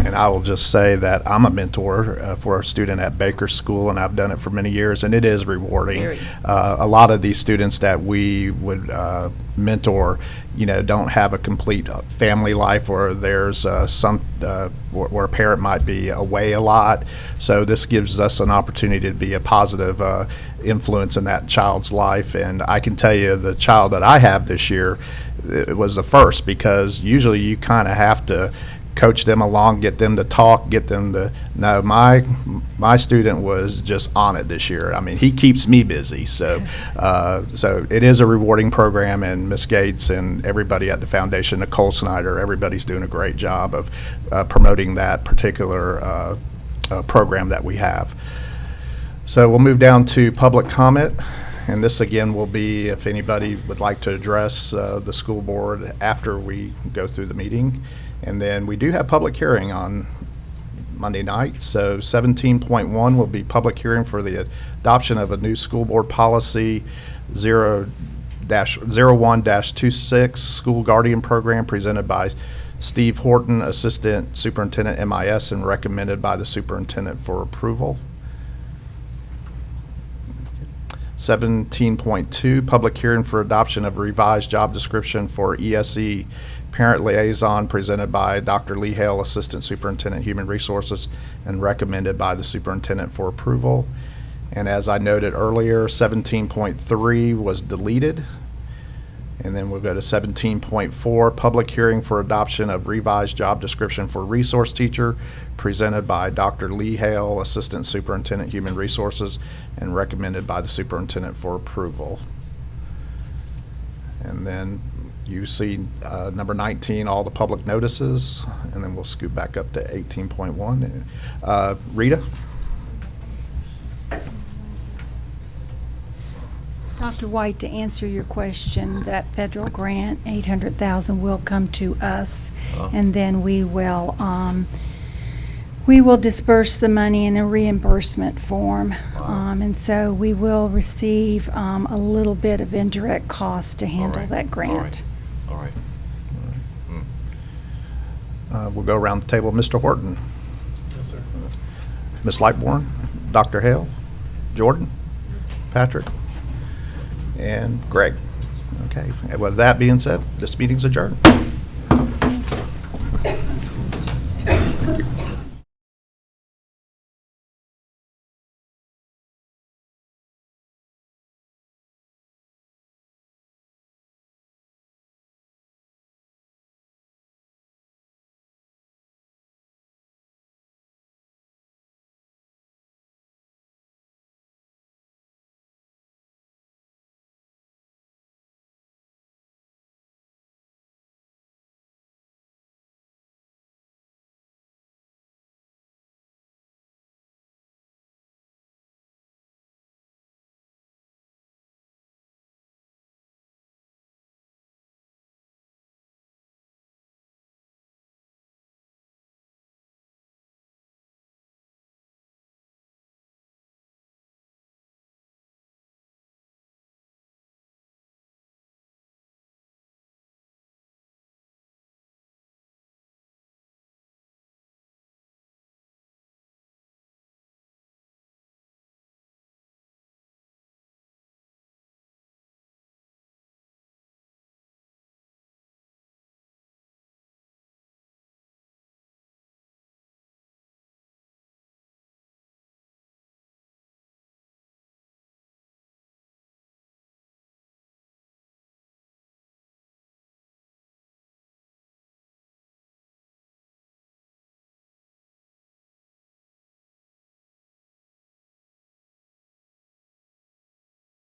And I will just say that I'm a mentor for a student at Baker School, and I've done it for many years, and it is rewarding. Very. A lot of these students that we would mentor, don't have a complete family life, or there's where a parent might be away a lot. So this gives us an opportunity to be a positive influence in that child's life. And I can tell you, the child that I have this year, it was the first, because usually you kind of have to coach them along, get them to talk, get them to know. My student was just on it this year. I mean, he keeps me busy. So it is a rewarding program, and Ms. Gates and everybody at the foundation, Nicole Snyder, everybody's doing a great job of promoting that particular program that we have. So we'll move down to public comment. And this again will be if anybody would like to address the school board after we go through the meeting. And then we do have public hearing on Monday night. So 17.1 will be public hearing for the adoption of a new school board policy 01-26 school guardian program presented by Steve Horton, Assistant Superintendent MIS, and recommended by the superintendent for approval. 17.2, public hearing for adoption of revised job description for ESE parent liaison presented by Dr. Leigh Hale, Assistant Superintendent Human Resources, and recommended by the superintendent for approval. And as I noted earlier, 17.3 was deleted. And then we'll go to 17.4, public hearing for adoption of revised job description for resource teacher presented by Dr. Leigh Hale, Assistant Superintendent Human Resources, and recommended by the superintendent for approval. And then you see number 19, all the public notices, and then we'll scoot back up to 18.1. Rita? Dr. White, to answer your question, that federal grant, 800,000, will come to us, and then we will disperse the money in a reimbursement form. And so we will receive a little bit of indirect cost to handle that grant. All right. We'll go around the table. Mr. Horton? Yes, sir. Ms. Lightbourne? Dr. Hale? Jordan? Patrick? And Greg. Okay. And with that being said, this meeting's adjourned.